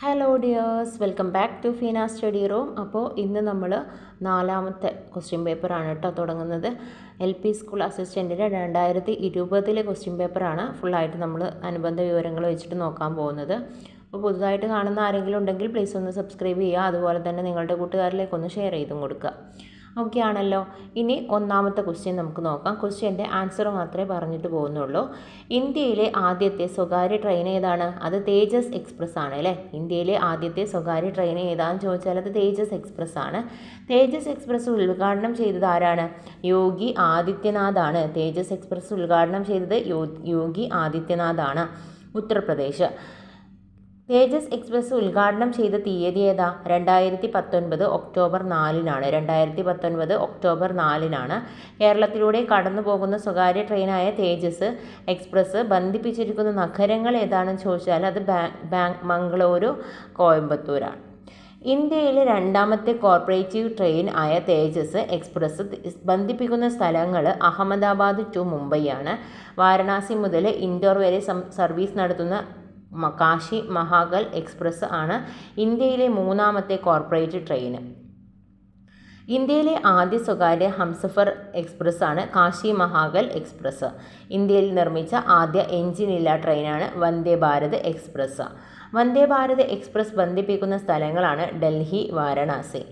Hello dears, welcome back to Feena study room. അപ്പോൾ ഇന്ന് നമ്മൾ 4ാമത്തെ ക്വസ്റ്റ്യൻ പേപ്പറാണ് കേട്ടോ തുടങ്ങുന്നത്. LP സ്കൂൾ അസിസ്റ്റൻറ്റിൻ്റെ 2020 ക്വസ്റ്റ്യൻ പേപ്പറാണ് ഫുള്ളായിട്ട് നമ്മൾ അനുബന്ധ വിവരങ്ങൾ വെച്ചിട്ട് നോക്കാൻ പോകുന്നത്. അപ്പോൾ പുതുതായിട്ട് കാണുന്ന ആരെങ്കിലും ഉണ്ടെങ്കിൽ പ്ലീസ് ഒന്ന് സബ്സ്ക്രൈബ് ചെയ്യുക. അതുപോലെ തന്നെ നിങ്ങളുടെ കൂട്ടുകാരിലേക്കൊന്ന് ഷെയർ ചെയ്തും കൊടുക്കുക. ഓക്കെ ആണല്ലോ. ഇനി 1ാമത്തെ ക്വസ്റ്റ്യൻ നമുക്ക് നോക്കാം. ക്വസ്റ്റ്യൻ്റെ ആൻസർ മാത്രമേ പറഞ്ഞിട്ട് പോകുന്നുള്ളൂ. ഇന്ത്യയിലെ ആദ്യത്തെ സ്വകാര്യ ട്രെയിൻ ഏതാണ്? അത് തേജസ് എക്സ്പ്രസ് ആണ് അല്ലേ. ഇന്ത്യയിലെ ആദ്യത്തെ സ്വകാര്യ ട്രെയിൻ ഏതാണെന്ന് ചോദിച്ചാൽ അത് തേജസ് എക്സ്പ്രസ് ആണ്. തേജസ് എക്സ്പ്രസ് ഉദ്ഘാടനം ചെയ്തത് ആരാണ്? യോഗി ആദിത്യനാഥ് ആണ്. തേജസ് എക്സ്പ്രസ് ഉദ്ഘാടനം ചെയ്തത് യോഗി ആദിത്യനാഥ് ആണ്, ഉത്തർപ്രദേശ്. തേജസ് എക്സ്പ്രസ് ഉദ്ഘാടനം ചെയ്ത തീയതി ഏതാ? 2019 ഒക്ടോബർ 4-നാണ്. 2019 ഒക്ടോബർ 4-നാണ്. കേരളത്തിലൂടെ കടന്നു പോകുന്ന സ്വകാര്യ ട്രെയിനായ തേജസ് എക്സ്പ്രസ് ബന്ധിപ്പിച്ചിരിക്കുന്ന നഗരങ്ങൾ ഏതാണെന്ന് ചോദിച്ചാൽ അത് മംഗളൂരു, കോയമ്പത്തൂരാണ്. ഇന്ത്യയിലെ 2ാമത്തെ കോർപ്പറേറ്റീവ് ട്രെയിൻ ആയ തേജസ് എക്സ്പ്രസ് ബന്ധിപ്പിക്കുന്ന സ്ഥലങ്ങൾ അഹമ്മദാബാദ് ടു മുംബൈയാണ്. വാരണാസി മുതൽ ഇൻഡോർ വരെ സർവീസ് നടത്തുന്ന കാശി മഹാകാൽ എക്സ്പ്രസ് ആണ് ഇന്ത്യയിലെ 3ാമത്തെ കോർപ്പറേറ്റ് ട്രെയിൻ. ഇന്ത്യയിലെ ആദ്യ സ്വകാര്യ ഹംസഫർ എക്സ്പ്രസ് ആണ് കാശി മഹാകാൽ എക്സ്പ്രസ്. ഇന്ത്യയിൽ നിർമ്മിച്ച ആദ്യ എഞ്ചിനില്ല ട്രെയിനാണ് വന്ദേ ഭാരത് എക്സ്പ്രസ്. വന്ദേ ഭാരത് എക്സ്പ്രസ് ബന്ധിപ്പിക്കുന്ന സ്ഥലങ്ങളാണ് ഡൽഹി, വാരണാസി.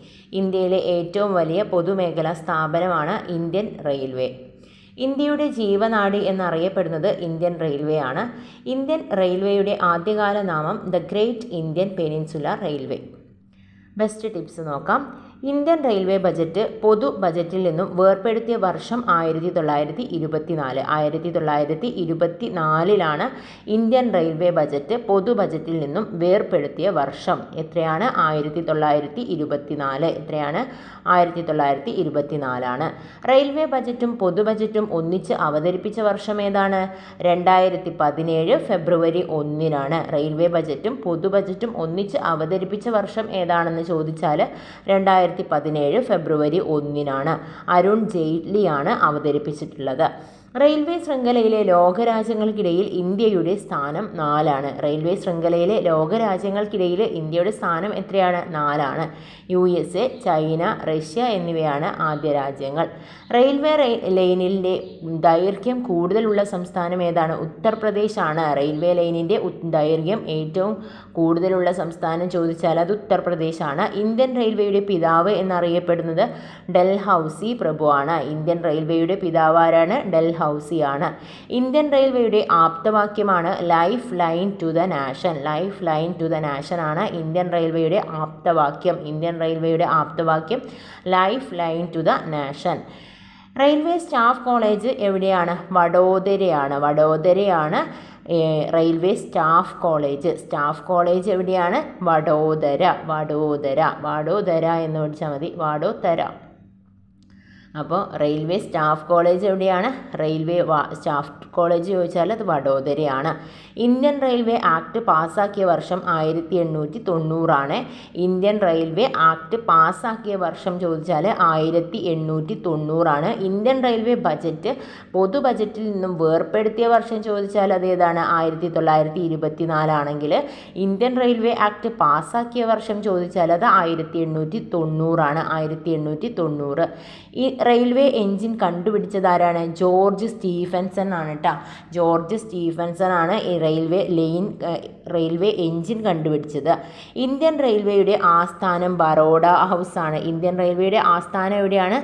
ഇന്ത്യയിലെ ഏറ്റവും വലിയ പൊതുമേഖലാ സ്ഥാപനമാണ് ഇന്ത്യൻ റെയിൽവേ. ഇന്ത്യയുടെ ജീവനാഡി എന്നറിയപ്പെടുന്നത് ഇന്ത്യൻ റെയിൽവേ ആണ്. ഇന്ത്യൻ റെയിൽവേയുടെ ആദ്യകാല നാമം the great Indian peninsula railway. Best tips നോക്കാം. ഇന്ത്യൻ റെയിൽവേ ബജറ്റ് പൊതു ബജറ്റിൽ നിന്നും വേർപ്പെടുത്തിയ വർഷം 1924. 1924-ലാണ് ഇന്ത്യൻ റെയിൽവേ ബജറ്റ് പൊതു ബജറ്റിൽ നിന്നും വേർപ്പെടുത്തിയ വർഷം. എത്രയാണ്? 1924. എത്രയാണ്? 1924-ആണ്. റെയിൽവേ ബജറ്റും പൊതു ബജറ്റും ഒന്നിച്ച് അവതരിപ്പിച്ച വർഷം ഏതാണ്? 2017 ഫെബ്രുവരി 1-നാണ്. റെയിൽവേ ബജറ്റും പൊതു ബജറ്റും ഒന്നിച്ച് അവതരിപ്പിച്ച വർഷം ഏതാണെന്ന് ചോദിച്ചാൽ 2017 ഫെബ്രുവരി 1-നാണ്. അരുൺ ജെയ്റ്റ്ലിയാണ് അവതരിപ്പിച്ചിട്ടുള്ളത്. റെയിൽവേ ശൃംഖലയിലെ ലോകരാജ്യങ്ങൾക്കിടയിൽ ഇന്ത്യയുടെ സ്ഥാനം 4-ആണ്. റെയിൽവേ ശൃംഖലയിലെ ലോകരാജ്യങ്ങൾക്കിടയിൽ ഇന്ത്യയുടെ സ്ഥാനം എത്രയാണ്? 4-ആണ്. USA, ചൈന, റഷ്യ എന്നിവയാണ് ആദ്യ രാജ്യങ്ങൾ. റെയിൽവേ ലൈനിൻ്റെ ദൈർഘ്യം കൂടുതലുള്ള സംസ്ഥാനം ഏതാണ്? ഉത്തർപ്രദേശ് ആണ്. റെയിൽവേ ലൈനിൻ്റെ ദൈർഘ്യം ഏറ്റവും കൂടുതലുള്ള സംസ്ഥാനം ചോദിച്ചാൽ അത് ഉത്തർപ്രദേശ് ആണ്. ഇന്ത്യൻ റെയിൽവേയുടെ പിതാവ് എന്നറിയപ്പെടുന്നത് ഡൽഹൌസി പ്രഭു ആണ്. ഇന്ത്യൻ റെയിൽവേയുടെ പിതാവ് ആരാണ്? ഡൽഹൌസി ആണ്. ഇന്ത്യൻ റെയിൽവേയുടെ ആപ്തവാക്യമാണ് life line to the nation. Life line to the nation ആണ് ഇന്ത്യൻ റെയിൽവേയുടെ ആപ്തവാക്യം. ഇന്ത്യൻ റെയിൽവേയുടെ ആപ്തവാക്യം life line to the nation. Railway staff college എവിടെയാണ്? വഡോദരയാണ്. വഡോദരയാണ് railway staff college. Staff college എവിടെയാണ്? വഡോദര. വഡോദര. വഡോദര എന്ന് വിളിച്ചാൽ മതി. വഡോദര. അപ്പോൾ റെയിൽവേ സ്റ്റാഫ് കോളേജ് എവിടെയാണ്? റെയിൽവേ സ്റ്റാഫ് കോളേജ് ചോദിച്ചാൽ അത് വഡോദരയാണ്. ഇന്ത്യൻ റെയിൽവേ ആക്ട് പാസ്സാക്കിയ വർഷം 1890 ഇന്ത്യൻ റെയിൽവേ ആക്ട് പാസ്സാക്കിയ വർഷം ചോദിച്ചാൽ 1890. ഇന്ത്യൻ റെയിൽവേ ബജറ്റ് പൊതു ബജറ്റിൽ നിന്നും വേർപ്പെടുത്തിയ വർഷം ചോദിച്ചാൽ അതേതാണ്? 1924 ഇന്ത്യൻ റെയിൽവേ ആക്ട് പാസ്സാക്കിയ വർഷം ചോദിച്ചാൽ അത് 1890. 1890. ഈ റെയിൽവേ എൻജിൻ കണ്ടുപിടിച്ചത് ആരാണ്? ജോർജ് സ്റ്റീഫൻസൺ ആണ് കേട്ടോ. ജോർജ് സ്റ്റീഫൻസൺ ആണ് ഈ റെയിൽവേ എൻജിൻ കണ്ടുപിടിച്ചത്. ഇന്ത്യൻ റെയിൽവേയുടെ ആസ്ഥാനം ബറോഡ ഹൗസ് ആണ്. ഇന്ത്യൻ റെയിൽവേയുടെ ആസ്ഥാനം എവിടെയാണ്?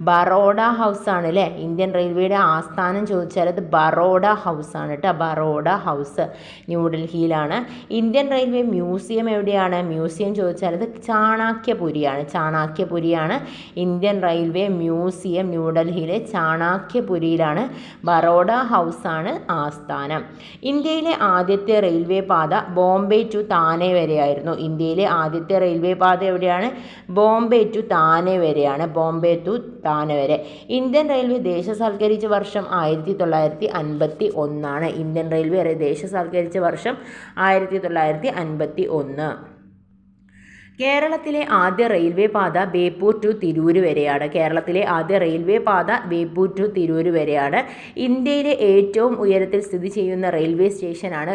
ബറോഡ ഹൗസ് ആണ് അല്ലേ. ഇന്ത്യൻ റെയിൽവേയുടെ ആസ്ഥാനം ചോദിച്ചാൽ അത് ബറോഡ ഹൗസ് ആണ് കേട്ടോ. ബറോഡ ഹൗസ് ന്യൂഡൽഹിയിലാണ്. ഇന്ത്യൻ റെയിൽവേ മ്യൂസിയം എവിടെയാണ്? മ്യൂസിയം ചോദിച്ചാൽ അത് ചാണാക്യപുരിയാണ്. ചാണാക്യപുരിയാണ് ഇന്ത്യൻ റെയിൽവേ മ്യൂസിയം. ന്യൂഡൽഹിയിലെ ചാണാക്യപുരിയിലാണ്. ബറോഡ ഹൗസാണ് ആസ്ഥാനം. ഇന്ത്യയിലെ ആദ്യത്തെ റെയിൽവേ പാത ബോംബെ ടു താനെ വരെയായിരുന്നു. ഇന്ത്യയിലെ ആദ്യത്തെ റെയിൽവേ പാത എവിടെയാണ്? ബോംബെ ടു താനെ വരെയാണ്. ബോംബെ ടു താനെ വരെ. ഇന്ത്യൻ റെയിൽവേ ദേശസാൽക്കരിച്ച വർഷം 1951. ഇന്ത്യൻ റെയിൽവേ ദേശസാൽക്കരിച്ച വർഷം 1951. കേരളത്തിലെ ആദ്യ റെയിൽവേ പാത ബേപ്പൂർ ടു തിരൂർ വരെയാണ്. കേരളത്തിലെ ആദ്യ റെയിൽവേ പാത ബേപ്പൂർ ടു തിരൂർ വരെയാണ്. ഇന്ത്യയിലെ ഏറ്റവും ഉയരത്തിൽ സ്ഥിതി ചെയ്യുന്ന റെയിൽവേ സ്റ്റേഷനാണ്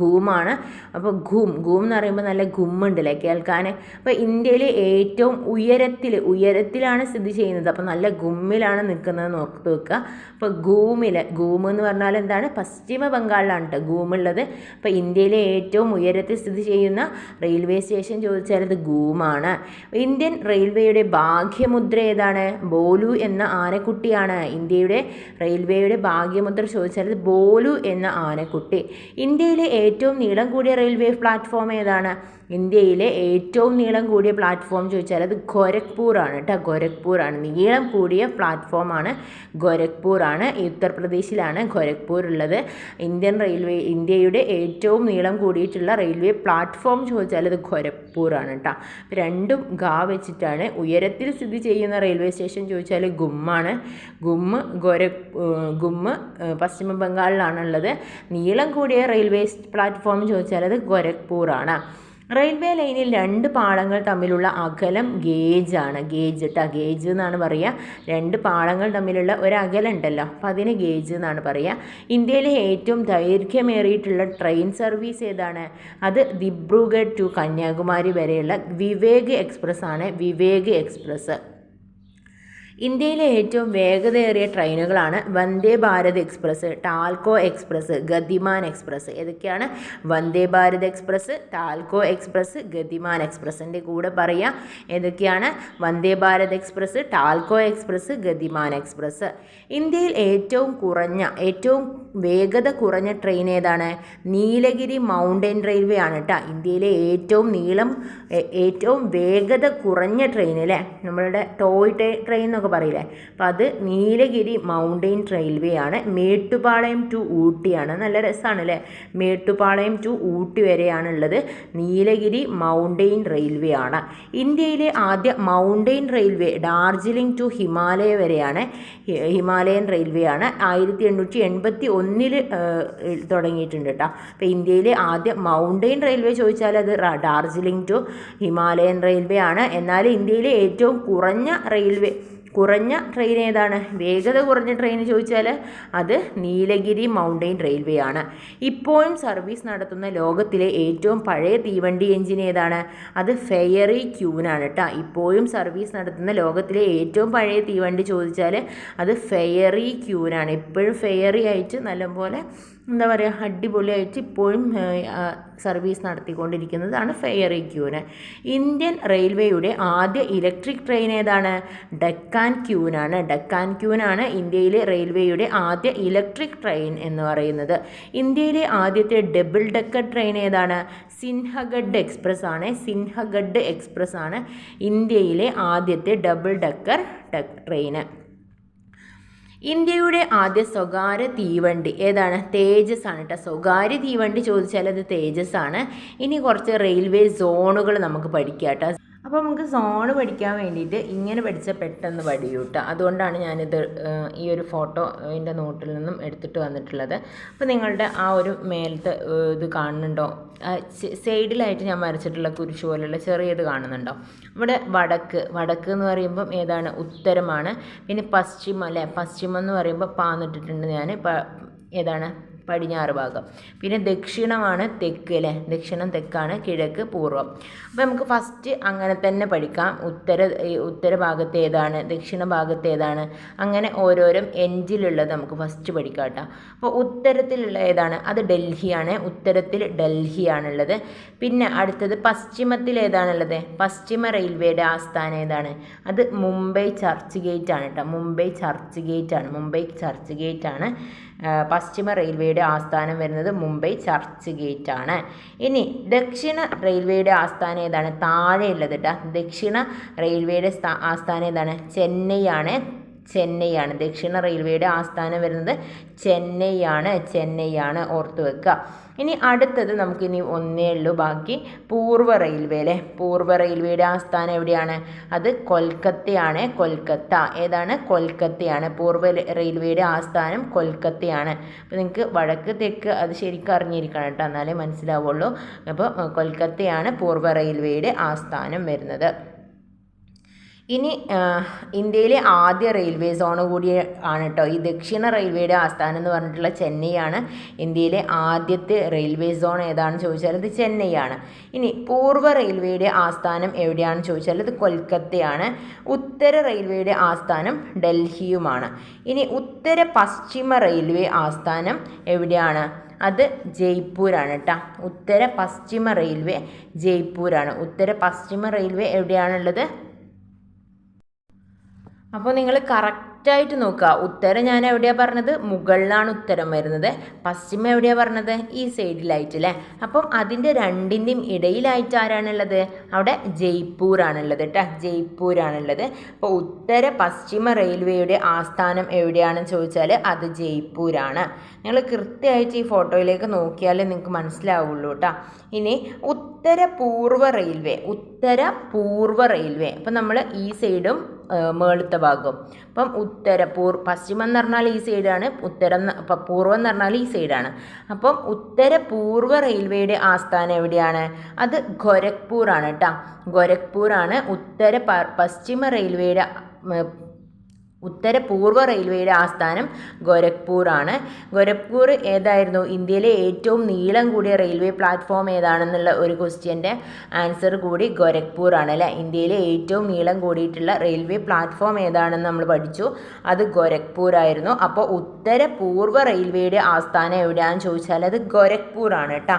ഘൂമാണ്. അപ്പോൾ ഘൂം എന്ന് പറയുമ്പോൾ നല്ല ഗുമ്മുണ്ടല്ലേ കേൾക്കാൻ. അപ്പോൾ ഇന്ത്യയിലെ ഏറ്റവും ഉയരത്തിലാണ് സ്ഥിതി ചെയ്യുന്നത്. അപ്പോൾ നല്ല ഗുമ്മിലാണ് നിൽക്കുന്നത് നോക്കി വെക്കുക. അപ്പോൾ ഘൂം എന്ന് പറഞ്ഞാൽ എന്താണ്? പശ്ചിമ ബംഗാളിലാണ് കേട്ടോ ഘൂമുള്ളത്. അപ്പോൾ ഇന്ത്യയിലെ ഏറ്റവും ഉയരത്തിൽ സ്ഥിതി ചെയ്യുന്ന റെയിൽവേ സ്റ്റേഷൻ ചോദിച്ചാൽ അത് ഘൂമാണ്. ഇന്ത്യൻ റെയിൽവേയുടെ ഭാഗ്യമുദ്ര ഏതാണ്? ബോലു എന്ന ആനക്കുട്ടിയാണ്. ഇന്ത്യയുടെ റെയിൽവേയുടെ ഭാഗ്യമുദ്ര ചോദിച്ചാൽ അത് ബോലു എന്ന ആനക്കുട്ടി. ഇന്ത്യയിലെ ഏറ്റവും നീളം കൂടിയ റെയിൽവേ പ്ലാറ്റ്ഫോം ഏതാണ്? ഇന്ത്യയിലെ ഏറ്റവും നീളം കൂടിയ പ്ലാറ്റ്ഫോം ചോദിച്ചാൽ അത് ഗോരഖ്പൂറാണ് കേട്ടോ. ഗോരഖ്പൂറാണ് നീളം കൂടിയ പ്ലാറ്റ്ഫോമാണ്. ഗോരഖ്പൂറാണ്. ഉത്തർപ്രദേശിലാണ് ഗോരഖ്പൂർ ഉള്ളത്. ഇന്ത്യയുടെ ഏറ്റവും നീളം കൂടിയിട്ടുള്ള റെയിൽവേ പ്ലാറ്റ്ഫോം ചോദിച്ചാൽ അത് ഗോരഖ്പൂറാണ് കേട്ടോ. രണ്ടും വെച്ചിട്ടാണ്. ഉയരത്തിൽ സ്ഥിതി ചെയ്യുന്ന റെയിൽവേ സ്റ്റേഷൻ ചോദിച്ചാൽ ഗുമ്മാണ്. ഗുമ്മ് പശ്ചിമ ബംഗാളിലാണുള്ളത്. നീളം കൂടിയ റെയിൽവേ പ്ലാറ്റ്ഫോം ചോദിച്ചാൽ അത് ഗോരഖ്പൂറാണ്. റെയിൽവേ ലൈനിൽ 2 പാളങ്ങൾ തമ്മിലുള്ള അകലം ഗേജാണ്. ഗേജ് എന്നാണ് പറയുക. 2 പാളങ്ങൾ തമ്മിലുള്ള ഒരു അകലം ഉണ്ടല്ലോ, അപ്പം അതിന് ഗേജ് എന്നാണ് പറയുക. ഇന്ത്യയിലെ ഏറ്റവും ദൈർഘ്യമേറിയിട്ടുള്ള ട്രെയിൻ സർവീസ് ഏതാണ്? അത് ദിബ്രുഗഡ് ടു കന്യാകുമാരി വരെയുള്ള വിവേക് എക്സ്പ്രസ് ആണ്. വിവേക് എക്സ്പ്രസ്. ഇന്ത്യയിലെ ഏറ്റവും വേഗതയേറിയ ട്രെയിനുകളാണ് Vande Bharat express, Talgo express, Gatiman express. ഏതൊക്കെയാണ്? Vande Bharat express, Talgo express, Gatiman എക്സ്പ്രസിൻ്റെ കൂടെ പറയാം. ഏതൊക്കെയാണ്? Vande Bharat express, Talgo express, Gatiman express. ഇന്ത്യയിൽ ഏറ്റവും വേഗത കുറഞ്ഞ ട്രെയിൻ ഏതാണ്? നീലഗിരി മൗണ്ടൻ റെയിൽവേ ആണ് കേട്ടോ. ഇന്ത്യയിലെ ഏറ്റവും വേഗത കുറഞ്ഞ ട്രെയിൻ അല്ലേ, നമ്മളുടെ ടോയ് ട്രെയിൻ എന്നൊക്കെ പറയില്ലേ, അപ്പം അത് നീലഗിരി മൗണ്ടൻ റെയിൽവേ ആണ്. മേട്ടുപാളയം ടു ഊട്ടിയാണ്. നല്ല രസമാണ് അല്ലേ. മേട്ടുപാളയം ടു ഊട്ടി വരെയാണുള്ളത്. നീലഗിരി മൗണ്ടൻ റെയിൽവേ ആണ്. ഇന്ത്യയിലെ ആദ്യ mountain railway Darjeeling to Himalaya വരെയാണ്. ഹിമാലയൻ റെയിൽവേ ആണ്. 1881 തുടങ്ങിയിട്ടുണ്ട് കേട്ടോ. അപ്പോൾ ഇന്ത്യയിലെ ആദ്യ മൗണ്ടൻ റെയിൽവേ ചോദിച്ചാൽ അത് ഡാർജിലിംഗ് ടു ഹിമാലയൻ റെയിൽവേ ആണ്. എന്നാൽ ഇന്ത്യയിലെ ഏറ്റവും കുറഞ്ഞ ട്രെയിൻ ഏതാണ്? വേഗത കുറഞ്ഞ ട്രെയിൻ ചോദിച്ചാൽ അത് നീലഗിരി മൗണ്ടൻ റെയിൽവേ ആണ്. ഇപ്പോഴും സർവീസ് നടത്തുന്ന ലോകത്തിലെ ഏറ്റവും പഴയ തീവണ്ടി എഞ്ചിൻ ഏതാണ്? അത് ഫെയറി ക്യൂനാണ് കേട്ടോ. ഇപ്പോഴും സർവീസ് നടത്തുന്ന ലോകത്തിലെ ഏറ്റവും പഴയ തീവണ്ടി ചോദിച്ചാൽ അത് ഫെയറി ക്യൂനാണ്. ഇപ്പോഴും ഫെയറി ആയിട്ട് നല്ലപോലെ എന്താ പറയുക അടിപൊളിയായിട്ട് ഇപ്പോഴും സർവീസ് നടത്തിക്കൊണ്ടിരിക്കുന്നതാണ് ഫെയറി ക്യൂന്. ഇന്ത്യൻ റെയിൽവേയുടെ ആദ്യ ഇലക്ട്രിക് ട്രെയിൻ ഏതാണ്? ഡെക്കാൻ ക്യൂനാണ് ഇന്ത്യയിലെ റെയിൽവേയുടെ ആദ്യ ഇലക്ട്രിക് ട്രെയിൻ എന്ന് പറയുന്നത്. ഇന്ത്യയിലെ ആദ്യത്തെ ഡബിൾ ഡെക്കർ ട്രെയിൻ ഏതാണ്? സിൻഹഗഡ് എക്സ്പ്രസ് ആണ് ഇന്ത്യയിലെ ആദ്യത്തെ ഡബിൾ ഡെക്കർ ട്രെയിന്. ഇന്ത്യയുടെ ആദ്യ സ്വകാര്യ തീവണ്ടി ഏതാണ്? തേജസ് ആണ് കേട്ടോ. സ്വകാര്യ തീവണ്ടി ചോദിച്ചാൽ അത് തേജസ് ആണ്. ഇനി കുറച്ച് റെയിൽവേ സോണുകൾ നമുക്ക് പഠിക്കാം കേട്ടോ. അപ്പോൾ നമുക്ക് സോണ് പഠിക്കാൻ വേണ്ടിയിട്ട് ഇങ്ങനെ പഠിച്ചാൽ പെട്ടെന്ന് പഠിക്കും കേട്ടോ. അതുകൊണ്ടാണ് ഞാനിത് ഈ ഒരു ഫോട്ടോ എൻ്റെ നോട്ടിൽ നിന്നും എടുത്തിട്ട് വന്നിട്ടുള്ളത്. അപ്പോൾ നിങ്ങളുടെ ആ ഒരു മേലത്തെ ഇത് കാണുന്നുണ്ടോ? സൈഡിലായിട്ട് ഞാൻ വരച്ചിട്ടുള്ള കുരിശ് പോലുള്ള ചെറിയത് കാണുന്നുണ്ടോ? ഇവിടെ വടക്ക് എന്ന് പറയുമ്പം ഏതാണ്? ഉത്തരമാണ്. പിന്നെ പശ്ചിമം എന്ന് പറയുമ്പോൾ പാന്നിട്ടിട്ടുണ്ട് ഞാൻ. ഏതാണ്? പടിഞ്ഞാറ് ഭാഗം. പിന്നെ ദക്ഷിണമാണ് തെക്ക് അല്ലേ. ദക്ഷിണം തെക്കാണ്, കിഴക്ക് പൂർവ്വം. അപ്പോൾ നമുക്ക് ഫസ്റ്റ് അങ്ങനെ തന്നെ പഠിക്കാം. ഉത്തരഭാഗത്ത് ഏതാണ്, ദക്ഷിണ ഭാഗത്ത് ഏതാണ്, അങ്ങനെ ഓരോരോ എൻഡിലുള്ളത് നമുക്ക് ഫസ്റ്റ് പഠിക്കാം കേട്ടോ. അപ്പോൾ ഉത്തരത്തിലുള്ള ഏതാണ്? അത് ഡൽഹിയാണ്. ഉത്തരത്തിൽ ഡൽഹിയാണുള്ളത്. പിന്നെ അടുത്തത് പശ്ചിമത്തിൽ ഏതാണുള്ളത്? പശ്ചിമ റെയിൽവേയുടെ ആസ്ഥാനം ഏതാണ്? അത് മുംബൈ ചർച്ച് ഗേറ്റ് ആണ് കേട്ടോ. മുംബൈ ചർച്ച് ഗേറ്റ് ആണ് പശ്ചിമ റെയിൽവേയുടെ ആസ്ഥാനം വരുന്നത്. മുംബൈ ചർച്ച് ഗേറ്റ് ആണ്. ഇനി ദക്ഷിണ റെയിൽവേയുടെ ആസ്ഥാനം ഏതാണ്? താഴെയുള്ളത് കേട്ടോ. ദക്ഷിണ റെയിൽവേയുടെ ആസ്ഥാനം ഏതാണ്? ചെന്നൈയാണ്. ദക്ഷിണ റെയിൽവേയുടെ ആസ്ഥാനം വരുന്നത് ചെന്നൈയാണ്. ഓർത്ത് വെക്കുക. ഇനി അടുത്തത് നമുക്കിനി ഒന്നേ ഉള്ളൂ ബാക്കി. പൂർവ്വ റെയിൽവേ അല്ലേ. പൂർവ്വ റെയിൽവേയുടെ ആസ്ഥാനം എവിടെയാണ്? അത് കൊൽക്കത്തയാണ്. കൊൽക്കത്ത ഏതാണ്? കൊൽക്കത്തയാണ്. പൂർവ്വ റെയിൽവേയുടെ ആസ്ഥാനം കൊൽക്കത്തയാണ്. അപ്പോൾ നിങ്ങൾക്ക് വടക്ക് തെക്ക് അത് ശരിക്കും അറിഞ്ഞിരിക്കണം കേട്ടോ, എന്നാലേ മനസ്സിലാവുള്ളൂ. അപ്പോൾ കൊൽക്കത്തയാണ് പൂർവ്വ റെയിൽവേയുടെ ആസ്ഥാനം വരുന്നത്. ഇനി ഇന്ത്യയിലെ ആദ്യ റെയിൽവേ സോൺ കൂടി ആണ് കേട്ടോ ഈ ദക്ഷിണ റെയിൽവേയുടെ ആസ്ഥാനം എന്ന് പറഞ്ഞിട്ടുള്ള ചെന്നൈയാണ്. ഇന്ത്യയിലെ ആദ്യത്തെ റെയിൽവേ സോൺ ഏതാണെന്ന് ചോദിച്ചാൽ ഇത് ചെന്നൈയാണ്. ഇനി പൂർവ്വ റെയിൽവേയുടെ ആസ്ഥാനം എവിടെയാണെന്ന് ചോദിച്ചാൽ ഇത് കൊൽക്കത്തയാണ്. ഉത്തര റെയിൽവേയുടെ ആസ്ഥാനം ഡൽഹിയുമാണ്. ഇനി ഉത്തര പശ്ചിമ റെയിൽവേ ആസ്ഥാനം എവിടെയാണ്? അത് ജയ്പൂരാണ് കേട്ടോ. ഉത്തര പശ്ചിമ റെയിൽവേ ജയ്പൂരാണ്. ഉത്തര പശ്ചിമ റെയിൽവേ എവിടെയാണുള്ളത്? അപ്പോൾ നിങ്ങൾ കറക്റ്റായിട്ട് നോക്കുക. ഉത്തരം ഞാൻ എവിടെയാണ് പറഞ്ഞത്? മുകളിലാണ് ഉത്തരം വരുന്നത്. പശ്ചിമം എവിടെയാണ് പറഞ്ഞത്? ഈ സൈഡിലായിട്ട് അല്ലേ. അപ്പം അതിൻ്റെ രണ്ടിൻ്റെയും ഇടയിലായിട്ട് ആരാണുള്ളത്? അവിടെ ജയ്പൂരാണുള്ളത് കേട്ടോ. ജയ്പൂരാണുള്ളത്. അപ്പോൾ ഉത്തര പശ്ചിമ റെയിൽവേയുടെ ആസ്ഥാനം എവിടെയാണെന്ന് ചോദിച്ചാൽ അത് ജയ്പൂരാണ്. നിങ്ങൾ കൃത്യമായിട്ട് ഈ ഫോട്ടോയിലേക്ക് നോക്കിയാലേ നിങ്ങൾക്ക് മനസ്സിലാവുള്ളൂ കേട്ടോ. ഇനി ഉത്തര പൂർവ്വ റെയിൽവേ. ഉത്തര പൂർവ്വ റെയിൽവേ അപ്പം നമ്മൾ ഈ സൈഡും മേളത്തെ ഭാഗം. അപ്പം പശ്ചിമം എന്ന് പറഞ്ഞാൽ ഈ സൈഡാണ്, പൂർവ്വം എന്ന് പറഞ്ഞാൽ ഈ സൈഡാണ്. അപ്പം ഉത്തര പൂർവ്വ റെയിൽവേയുടെ ആസ്ഥാനം എവിടെയാണ്? അത് ഗോരഖ്പൂറാണ് കേട്ടോ. ഗോരഖ്പൂറാണ് പശ്ചിമ റെയിൽവേയുടെ ഉത്തര പൂർവ്വ റെയിൽവേയുടെ ആസ്ഥാനം ഗോരഖ്പൂറാണ്. ഗോരഖ്പൂർ ഏതായിരുന്നു? ഇന്ത്യയിലെ ഏറ്റവും നീളം കൂടിയ റെയിൽവേ പ്ലാറ്റ്ഫോം ഏതാണെന്നുള്ള ഒരു ക്വസ്റ്റ്യൻ്റെ ആൻസർ കൂടി ഗോരഖ്പൂറാണ് അല്ലേ. ഇന്ത്യയിലെ ഏറ്റവും നീളം കൂടിയിട്ടുള്ള റെയിൽവേ പ്ലാറ്റ്ഫോം ഏതാണെന്ന് നമ്മൾ പഠിച്ചു. അത് ഗോരഖ്പൂരായിരുന്നു. അപ്പോൾ ഉത്തര പൂർവ്വ റെയിൽവേയുടെ ആസ്ഥാനം എവിടെയാണെന്ന് ചോദിച്ചാൽ അത് ഗോരഖ്പൂറാണ് കേട്ടോ.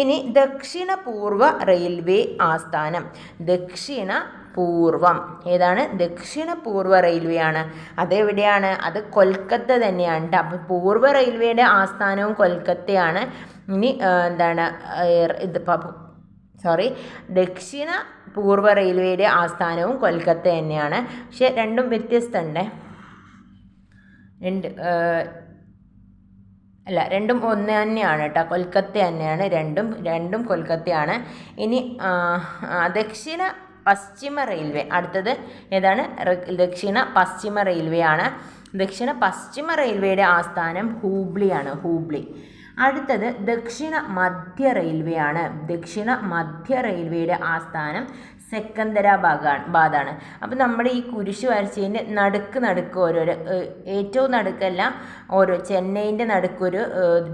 ഇനി ദക്ഷിണ പൂർവ്വ റെയിൽവേ ആസ്ഥാനം. ദക്ഷിണ പൂർവം ഏതാണ്? ദക്ഷിണ പൂർവ്വ റെയിൽവേ ആണ്. അതെവിടെയാണ്? അത് കൊൽക്കത്ത തന്നെയാണ് കേട്ടോ. അപ്പോൾ പൂർവ്വ റെയിൽവേയുടെ ആസ്ഥാനവും കൊൽക്കത്തയാണ്. ഇനി ദക്ഷിണ പൂർവ്വ റെയിൽവേയുടെ ആസ്ഥാനവും കൊൽക്കത്ത തന്നെയാണ്. പക്ഷെ രണ്ടും വ്യത്യസ്തമുണ്ട്. രണ്ടും ഒന്ന് തന്നെയാണ് കേട്ടോ. കൊൽക്കത്ത തന്നെയാണ്. രണ്ടും കൊൽക്കത്തയാണ്. ഇനി ദക്ഷിണ പശ്ചിമ റെയിൽവേ അടുത്തത് ഏതാണ്? ദക്ഷിണ പശ്ചിമ റെയിൽവേ ആണ്. ദക്ഷിണ പശ്ചിമ റെയിൽവേയുടെ ആസ്ഥാനം ഹൂബ്ലിയാണ്. ഹൂബ്ലി. അടുത്തത് ദക്ഷിണ മധ്യ റെയിൽവേ ആണ്. ദക്ഷിണ മധ്യ റെയിൽവേയുടെ ആസ്ഥാനം സെക്കന്ദരാബാദാണ്. അപ്പം നമ്മുടെ ഈ കുരിശ് വരച്ചതിൻ്റെ നടുക്ക് ഓരോരോ, ഏറ്റവും നടുക്കല്ല, ഓരോ ചെന്നൈൻ്റെ നടുക്കൊരു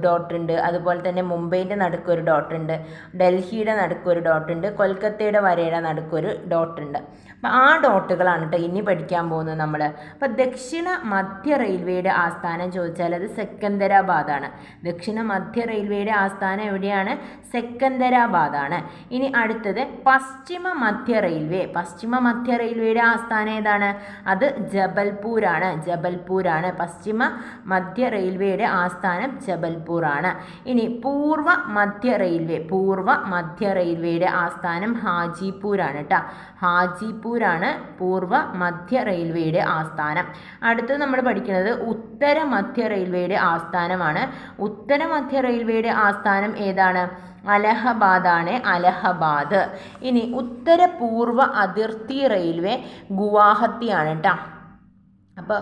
ഡോട്ടുണ്ട്, അതുപോലെ തന്നെ മുംബൈൻ്റെ നടുക്കൊരു ഡോട്ടുണ്ട്, ഡൽഹിയുടെ നടുക്കൊരു ഡോട്ടുണ്ട്, കൊൽക്കത്തയുടെ വരയുടെ നടുക്കൊരു ഡോട്ടുണ്ട്. അപ്പം ആ ഡോട്ടുകളാണ് കേട്ടോ ഇനി പഠിക്കാൻ പോകുന്നത് നമ്മൾ. അപ്പം ദക്ഷിണ മധ്യ റെയിൽവേയുടെ ആസ്ഥാനം ചോദിച്ചാൽ അത് സെക്കന്ദരാബാദാണ്. ദക്ഷിണ മധ്യ റെയിൽവേയുടെ ആസ്ഥാനം എവിടെയാണ്? സെക്കന്ദരാബാദാണ്. ഇനി അടുത്തത് പശ്ചിമ മധ്യ റെയിൽവേ. പശ്ചിമ മധ്യ റെയിൽവേയുടെ ആസ്ഥാനം ഏതാണ്? അത് ജബൽപൂരാണ്. പശ്ചിമ മധ്യ റെയിൽവേയുടെ ആസ്ഥാനം ജബൽപൂറാണ്. ഇനി പൂർവ്വ മധ്യ റെയിൽവേയുടെ ആസ്ഥാനം ഹാജിപൂരാണ് കേട്ടോ. ഹാജിപൂരാണ് പൂർവ്വ മധ്യ റെയിൽവേയുടെ ആസ്ഥാനം. അടുത്തത് നമ്മൾ പഠിക്കുന്നത് ഉത്തര മധ്യ റെയിൽവേയുടെ ആസ്ഥാനമാണ്. ഉത്തര മധ്യ റെയിൽവേയുടെ ആസ്ഥാനം ഏതാണ്? അലഹബാദാണ്. അലഹബാദ്. ഇനി ഉത്തര പൂർവ്വ അതിർത്തി റെയിൽവേ ഗുവാഹത്തിയാണ് കേട്ടോ. അപ്പോൾ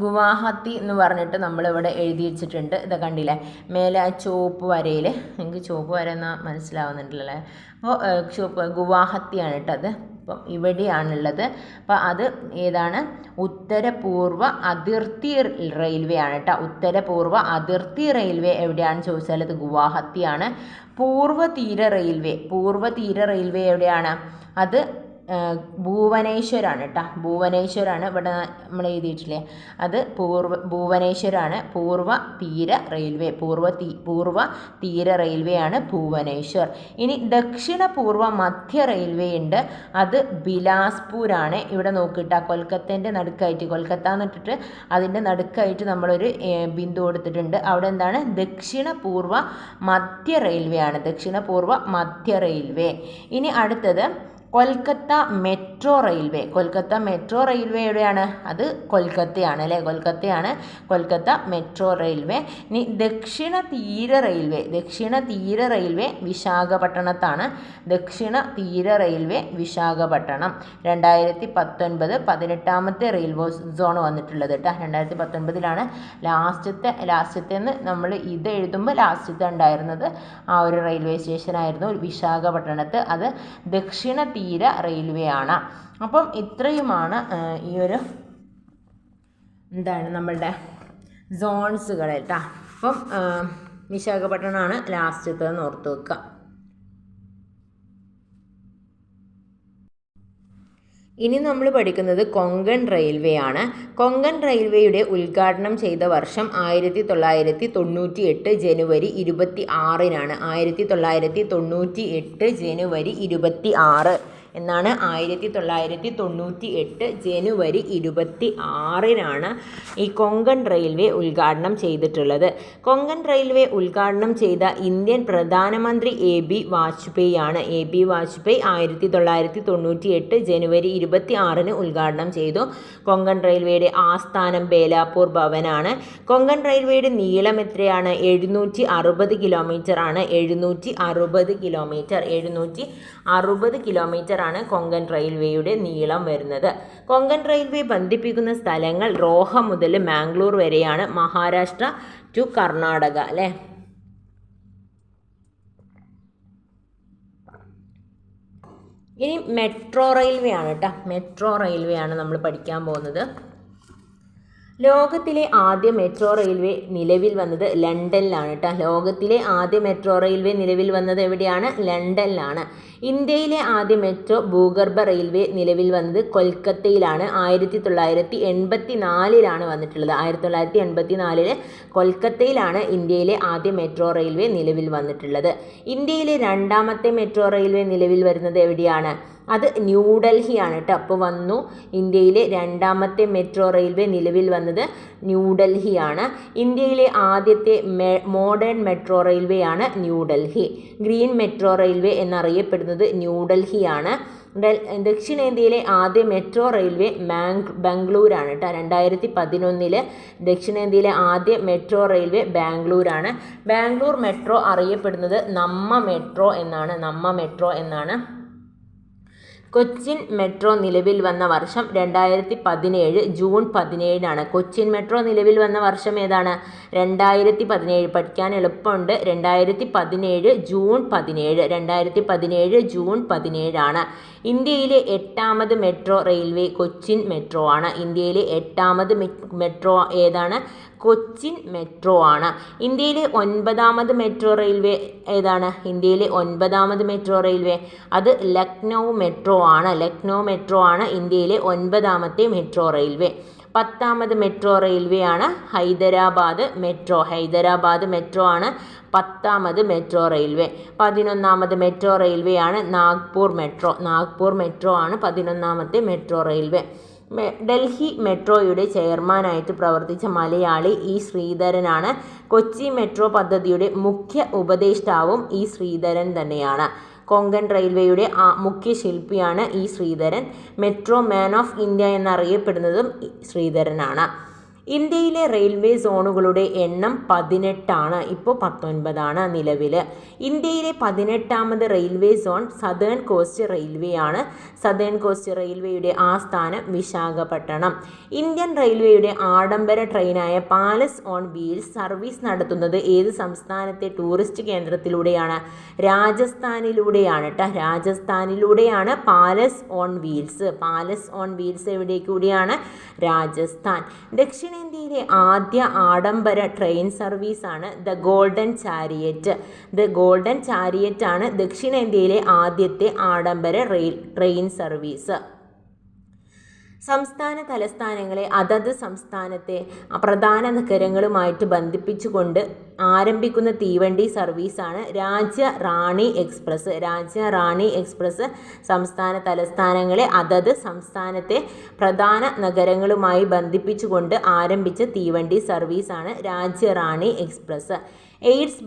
ഗുവാഹത്തി എന്ന് പറഞ്ഞിട്ട് നമ്മളിവിടെ എഴുതി വെച്ചിട്ടുണ്ട്. ഇത് കണ്ടില്ലേ മേലെ ആ ചുവപ്പ് വരയിൽ? എനിക്ക് ചുവപ്പ് വര എന്നാൽ മനസ്സിലാവുന്നുണ്ടല്ലേ. അപ്പോൾ ഗുവാഹത്തിയാണ് കേട്ടോ അത്. അപ്പം ഇവിടെയാണുള്ളത്. അപ്പോൾ അത് ഏതാണ്? ഉത്തര പൂർവ്വ അതിർത്തി റെയിൽവേ ആണ് കേട്ടോ. ഉത്തര പൂർവ്വ അതിർത്തി റെയിൽവേ എവിടെയാണെന്ന് ചോദിച്ചാൽ അത് ഗുവാഹത്തിയാണ്. പൂർവ്വ തീര റെയിൽവേ എവിടെയാണ്? അത് ഭുവനേശ്വരാണ് കേട്ടോ. ഭുവനേശ്വരാണ് ഇവിടെ നമ്മൾ എഴുതിയിട്ടില്ലേ, അത് ഭുവനേശ്വരാണ്. പൂർവ്വ തീര റെയിൽവേ ആണ് ഭുവനേശ്വർ. ഇനി ദക്ഷിണ പൂർവ്വ മധ്യ റെയിൽവേ ഉണ്ട്. അത് ബിലാസ്പൂരാണ്. ഇവിടെ നോക്കിട്ടാ കൊൽക്കത്തേൻ്റെ നടുക്കായിട്ട്, കൊൽക്കത്ത എന്നിട്ടിട്ട് അതിൻ്റെ നടുക്കായിട്ട് നമ്മളൊരു ബിന്ദു കൊടുത്തിട്ടുണ്ട്. അവിടെ എന്താണ്? ദക്ഷിണ പൂർവ്വ മധ്യ റെയിൽവേ ആണ്. ദക്ഷിണ പൂർവ്വ മധ്യ റെയിൽവേ. ഇനി അടുത്തത് Kolkata metro railway. Kolkata metro railway എവിടെയാണ്? അത് കൊൽക്കത്തയാണ് അല്ലേ, കൊൽക്കത്തയാണ് കൊൽക്കത്ത മെട്രോ റെയിൽവേ. ഇനി ദക്ഷിണ തീര റെയിൽവേ. ദക്ഷിണ തീര റെയിൽവേ വിശാഖപട്ടണത്താണ്. ദക്ഷിണ തീര റെയിൽവേ വിശാഖപട്ടണം. 2019 18ാമത്തെ റെയിൽവേ സോൺ വന്നിട്ടുള്ളത് കേട്ടോ. 2019 ലാസ്റ്റത്തെ നമ്മൾ ഇത് എഴുതുമ്പോൾ ലാസ്റ്റത്തെ ഉണ്ടായിരുന്നത് ആ ഒരു റെയിൽവേ സ്റ്റേഷനായിരുന്നു വിശാഖപട്ടണത്ത്. അത് ദക്ഷിണ തീര റെയിൽവേ ആണ്. അപ്പം ഇത്രയുമാണ് ഈ ഒരു നമ്മളുടെ സോൺസുകൾ കേട്ടോ. അപ്പം വിശാഖപട്ടണമാണ് ലാസ്റ്റത്തേന്ന് ഓർത്ത് വെക്കുക. ഇനി നമ്മൾ പഠിക്കുന്നത് കൊങ്കൺ റെയിൽവേ ആണ്. കൊങ്കൺ റെയിൽവേയുടെ ഉദ്ഘാടനം ചെയ്ത വർഷം 1998 ജനുവരി 26 1998 ജനുവരി 26 എന്നാണ്. 1998 ജനുവരി 26 ഈ കൊങ്കൺ റെയിൽവേ ഉദ്ഘാടനം ചെയ്തിട്ടുള്ളത്. കൊങ്കൺ റെയിൽവേ ഉദ്ഘാടനം ചെയ്ത ഇന്ത്യൻ പ്രധാനമന്ത്രി AB വാജ്പേയി ആണ്. AB വാജ്പേയി 1998 ജനുവരി 26 ഉദ്ഘാടനം ചെയ്തു. കൊങ്കൺ റെയിൽവേയുടെ ആസ്ഥാനം ബേലാപൂർ ഭവനാണ്. കൊങ്കൺ റെയിൽവേയുടെ നീളം എത്രയാണ്? 760 കിലോമീറ്റർ ആണ്. 760 കിലോമീറ്റർ ആണ് കൊങ്കൺ റെയിൽവേയുടെ നീളം വരുന്നത്. കൊങ്കൺ റെയിൽവേ ബന്ധിപ്പിക്കുന്ന സ്ഥലങ്ങൾ റോഹ മുതൽ മാംഗ്ലൂർ വരെയാണ്. മഹാരാഷ്ട്ര ടു കർണാടക അല്ലേ. ഇനി മെട്രോ റെയിൽവേ ആണ് കേട്ടോ. മെട്രോ റെയിൽവേ ആണ് നമ്മൾ പഠിക്കാൻ പോകുന്നത്. ലോകത്തിലെ ആദ്യ മെട്രോ റെയിൽവേ നിലവിൽ വന്നത് ലണ്ടനിലാണ് കേട്ടോ. ലോകത്തിലെ ആദ്യ മെട്രോ റെയിൽവേ നിലവിൽ വന്നത് എവിടെയാണ്? ലണ്ടനിലാണ്. ഇന്ത്യയിലെ ആദ്യ മെട്രോ ഭൂഗർഭ റെയിൽവേ നിലവിൽ വന്നത് കൊൽക്കത്തയിലാണ്. 1984 വന്നിട്ടുള്ളത്. 1984 കൊൽക്കത്തയിലാണ് ഇന്ത്യയിലെ ആദ്യ മെട്രോ റെയിൽവേ നിലവിൽ വന്നിട്ടുള്ളത്. ഇന്ത്യയിലെ രണ്ടാമത്തെ മെട്രോ റെയിൽവേ നിലവിൽ വരുന്നത് എവിടെയാണ്? അത് ന്യൂഡൽഹിയാണ് കേട്ടോ. അപ്പോൾ വന്നു ഇന്ത്യയിലെ രണ്ടാമത്തെ മെട്രോ റെയിൽവേ നിലവിൽ വന്നത് ന്യൂഡൽഹിയാണ്. ഇന്ത്യയിലെ ആദ്യത്തെ മോഡേൺ മെട്രോ റെയിൽവേ ആണ് ന്യൂഡൽഹി. ഗ്രീൻ മെട്രോ റെയിൽവേ എന്നറിയപ്പെടുന്നത് ന്യൂഡൽഹിയാണ്. ദക്ഷിണേന്ത്യയിലെ ആദ്യ മെട്രോ റെയിൽവേ ബാംഗ്ലൂരാണ് കേട്ടോ. 2011 ദക്ഷിണേന്ത്യയിലെ ആദ്യ മെട്രോ റെയിൽവേ ബാംഗ്ലൂരാണ്. ബാംഗ്ലൂർ മെട്രോ അറിയപ്പെടുന്നത് നമ്മ മെട്രോ എന്നാണ്. കൊച്ചിൻ മെട്രോ നിലവിൽ വന്ന വർഷം 2017 ജൂൺ 17 കൊച്ചിൻ മെട്രോ നിലവിൽ വന്ന വർഷം ഏതാണ്? 2017. പഠിക്കാൻ എളുപ്പമുണ്ട്. 2017 ജൂൺ 17 ഇന്ത്യയിലെ 8ാമത് മെട്രോ റെയിൽവേ കൊച്ചിൻ മെട്രോ ആണ്. ഇന്ത്യയിലെ 8ാമത് മെട്രോ ഏതാണ്? കൊച്ചിൻ മെട്രോ ആണ്. ഇന്ത്യയിലെ 9ാമത് മെട്രോ റെയിൽവേ ഏതാണ്? ഇന്ത്യയിലെ 9ാമത് മെട്രോ റെയിൽവേ അത് ലക്നൗ മെട്രോ ആണ്. ഇന്ത്യയിലെ 9ാമത്തെ മെട്രോ റെയിൽവേ. 10ാമത് മെട്രോ റെയിൽവേ ആണ് ഹൈദരാബാദ് മെട്രോ ആണ് 10ാമത് മെട്രോ റെയിൽവേ. 11ാമത് മെട്രോ റെയിൽവേ ആണ് നാഗ്പൂർ മെട്രോ ആണ് 11ാമത്തെ മെട്രോ റെയിൽവേ. ഡൽഹി മെട്രോയുടെ ചെയർമാനായിട്ട് പ്രവർത്തിച്ച മലയാളി ഇ ശ്രീധരനാണ്. കൊച്ചി മെട്രോ പദ്ധതിയുടെ മുഖ്യ ഉപദേഷ്ടാവും ഇ ശ്രീധരൻ തന്നെയാണ്. കൊങ്കൺ റെയിൽവേയുടെ മുഖ്യ ശില്പിയാണ് E Sreedharan. Metro man of India എന്നറിയപ്പെടുന്നതും ശ്രീധരനാണ്. ഇന്ത്യയിലെ റെയിൽവേ സോണുകളുടെ എണ്ണം 18 ഇപ്പോൾ 19 നിലവിൽ. ഇന്ത്യയിലെ 18ാമത് railway zone southern coast railway ആണ്. സദേൺ കോസ്റ്റ് റെയിൽവേയുടെ ആസ്ഥാനം വിശാഖപട്ടണം. ഇന്ത്യൻ റെയിൽവേയുടെ ആഡംബര ട്രെയിനായ പാലസ് ഓൺ വീൽസ് സർവീസ് നടത്തുന്നത് ഏത് സംസ്ഥാനത്തെ ടൂറിസ്റ്റ് കേന്ദ്രത്തിലൂടെയാണ്? രാജസ്ഥാനിലൂടെയാണ് കേട്ടോ. രാജസ്ഥാനിലൂടെയാണ് പാലസ് ഓൺ വീൽസ് എവിടെ കൂടിയാണ്? രാജസ്ഥാൻ. ദക്ഷിണേന്ത്യയിലെ ആദ്യ ആഡംബര ട്രെയിൻ സർവീസാണ് ദ ഗോൾഡൻ ചാരിയറ്റ് ആണ് ദക്ഷിണേന്ത്യയിലെ ആദ്യത്തെ ആഡംബര ട്രെയിൻ സർവീസ്. സംസ്ഥാന തലസ്ഥാനങ്ങളെ അതത് സംസ്ഥാനത്തെ പ്രധാന നഗരങ്ങളുമായിട്ട് ബന്ധിപ്പിച്ചുകൊണ്ട് ആരംഭിക്കുന്ന തീവണ്ടി സർവീസാണ് രാജ്യ റാണി എക്സ്പ്രസ്. സംസ്ഥാന തലസ്ഥാനങ്ങളെ അതത് സംസ്ഥാനത്തെ പ്രധാന നഗരങ്ങളുമായി ബന്ധിപ്പിച്ചുകൊണ്ട് ആരംഭിച്ച തീവണ്ടി സർവീസാണ് രാജ്യ റാണി എക്സ്പ്രസ്. എയ്ഡ്സ്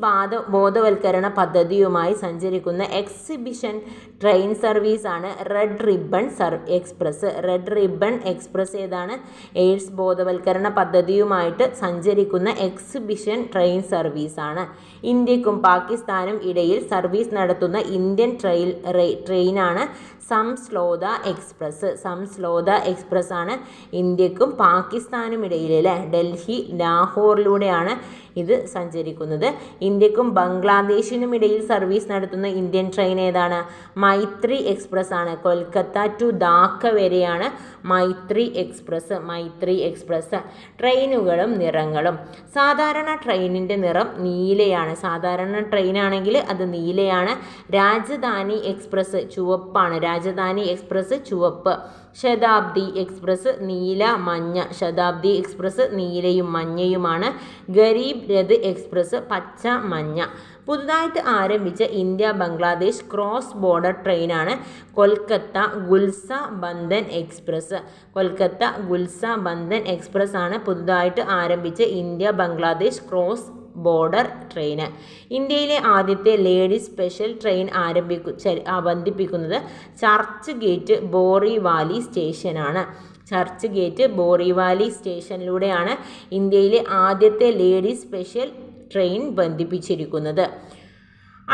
ബോധവൽക്കരണ പദ്ധതിയുമായി സഞ്ചരിക്കുന്ന എക്സിബിഷൻ ട്രെയിൻ സർവീസാണ് red ribbon express. Red ribbon express ഏതാണ്? എയ്ഡ്സ് ബോധവൽക്കരണ പദ്ധതിയുമായിട്ട് സഞ്ചരിക്കുന്ന എക്സിബിഷൻ ട്രെയിൻ സർവീസാണ്. ഇന്ത്യക്കും പാകിസ്ഥാനും ഇടയിൽ സർവീസ് നടത്തുന്ന ഇന്ത്യൻ ട്രെയിനാണ് സംസ്ലോത എക്സ്പ്രസ്. സംസ്ലോത എക്സ്പ്രസ് ആണ് ഇന്ത്യക്കും പാകിസ്ഥാനും ഇടയിൽ ഡൽഹി ലാഹോറിലൂടെയാണ് ഇത് സഞ്ചരിക്കുന്നത്. ഇന്ത്യക്കും ബംഗ്ലാദേശിനും ഇടയിൽ സർവീസ് നടത്തുന്ന ഇന്ത്യൻ ട്രെയിൻ ഏതാണ്? മൈത്രി എക്സ്പ്രസ് ആണ്. കൊൽക്കത്ത ടു ധാക്ക വരെയാണ് മൈത്രി എക്സ്പ്രസ്. മൈത്രി എക്സ്പ്രസ്. ട്രെയിനുകളും നിറങ്ങളും. സാധാരണ ട്രെയിനിൻ്റെ നിറം നീലയാണ്. സാധാരണ ട്രെയിനാണെങ്കിൽ അത് നീലയാണ്. രാജധാനി എക്സ്പ്രസ് ചുവപ്പാണ്. രാജധാനി എക്സ്പ്രസ് ചുവപ്പ്. ശതാബ്ദി എക്സ്പ്രസ് നീല മഞ്ഞ. ശതാബ്ദി എക്സ്പ്രസ് നീലയും മഞ്ഞയുമാണ്. ഗരീബ് രഥ് എക്സ്പ്രസ് പച്ച മഞ്ഞ. പുതുതായിട്ട് ആരംഭിച്ച ഇന്ത്യ ബംഗ്ലാദേശ് ക്രോസ് ബോർഡർ ട്രെയിനാണ് കൊൽക്കത്ത ഗുൽസ ബന്ധൻ എക്സ്പ്രസ്. കൊൽക്കത്ത ഗുൽസ ബന്ധൻ എക്സ്പ്രസ് ആണ് പുതുതായിട്ട് ആരംഭിച്ച India Bangladesh cross border train. ഇന്ത്യയിലെ ആദ്യത്തെ ലേഡീസ് സ്പെഷ്യൽ ട്രെയിൻ ബന്ധിപ്പിക്കുന്നത് ചർച്ച് ഗേറ്റ് ബോറിവാലി സ്റ്റേഷനാണ്. ചർച്ച് ഗേറ്റ് ബോറിവാലി സ്റ്റേഷനിലൂടെയാണ് ഇന്ത്യയിലെ ആദ്യത്തെ ലേഡീസ് സ്പെഷ്യൽ ട്രെയിൻ ബന്ധിപ്പിച്ചിരിക്കുന്നത്.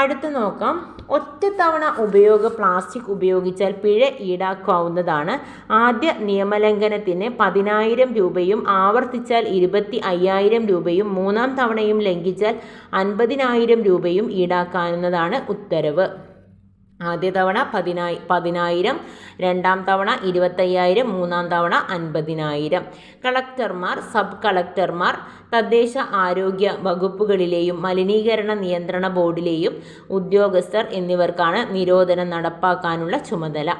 അടുത്ത് നോക്കാം. ഒറ്റത്തവണ പ്ലാസ്റ്റിക് ഉപയോഗിച്ചാൽ പിഴ ഈടാക്കാവുന്നതാണ്. ആദ്യ നിയമലംഘനത്തിന് 10,000 രൂപയും ആവർത്തിച്ചാൽ 25,000 രൂപയും മൂന്നാം തവണയും ലംഘിച്ചാൽ 50,000 രൂപയും ഈടാക്കാവുന്നതാണ് ഉത്തരവ്. ആദ്യ തവണ 10,000, രണ്ടാം തവണ 25,000, മൂന്നാം തവണ 50,000. കളക്ടർമാർ, സബ് കളക്ടർമാർ, തദ്ദേശ ആരോഗ്യ വകുപ്പുകളിലെയും മലിനീകരണ നിയന്ത്രണ ബോർഡിലെയും ഉദ്യോഗസ്ഥർ എന്നിവർക്കാണ് നിരോധനം നടപ്പാക്കാനുള്ള ചുമതല.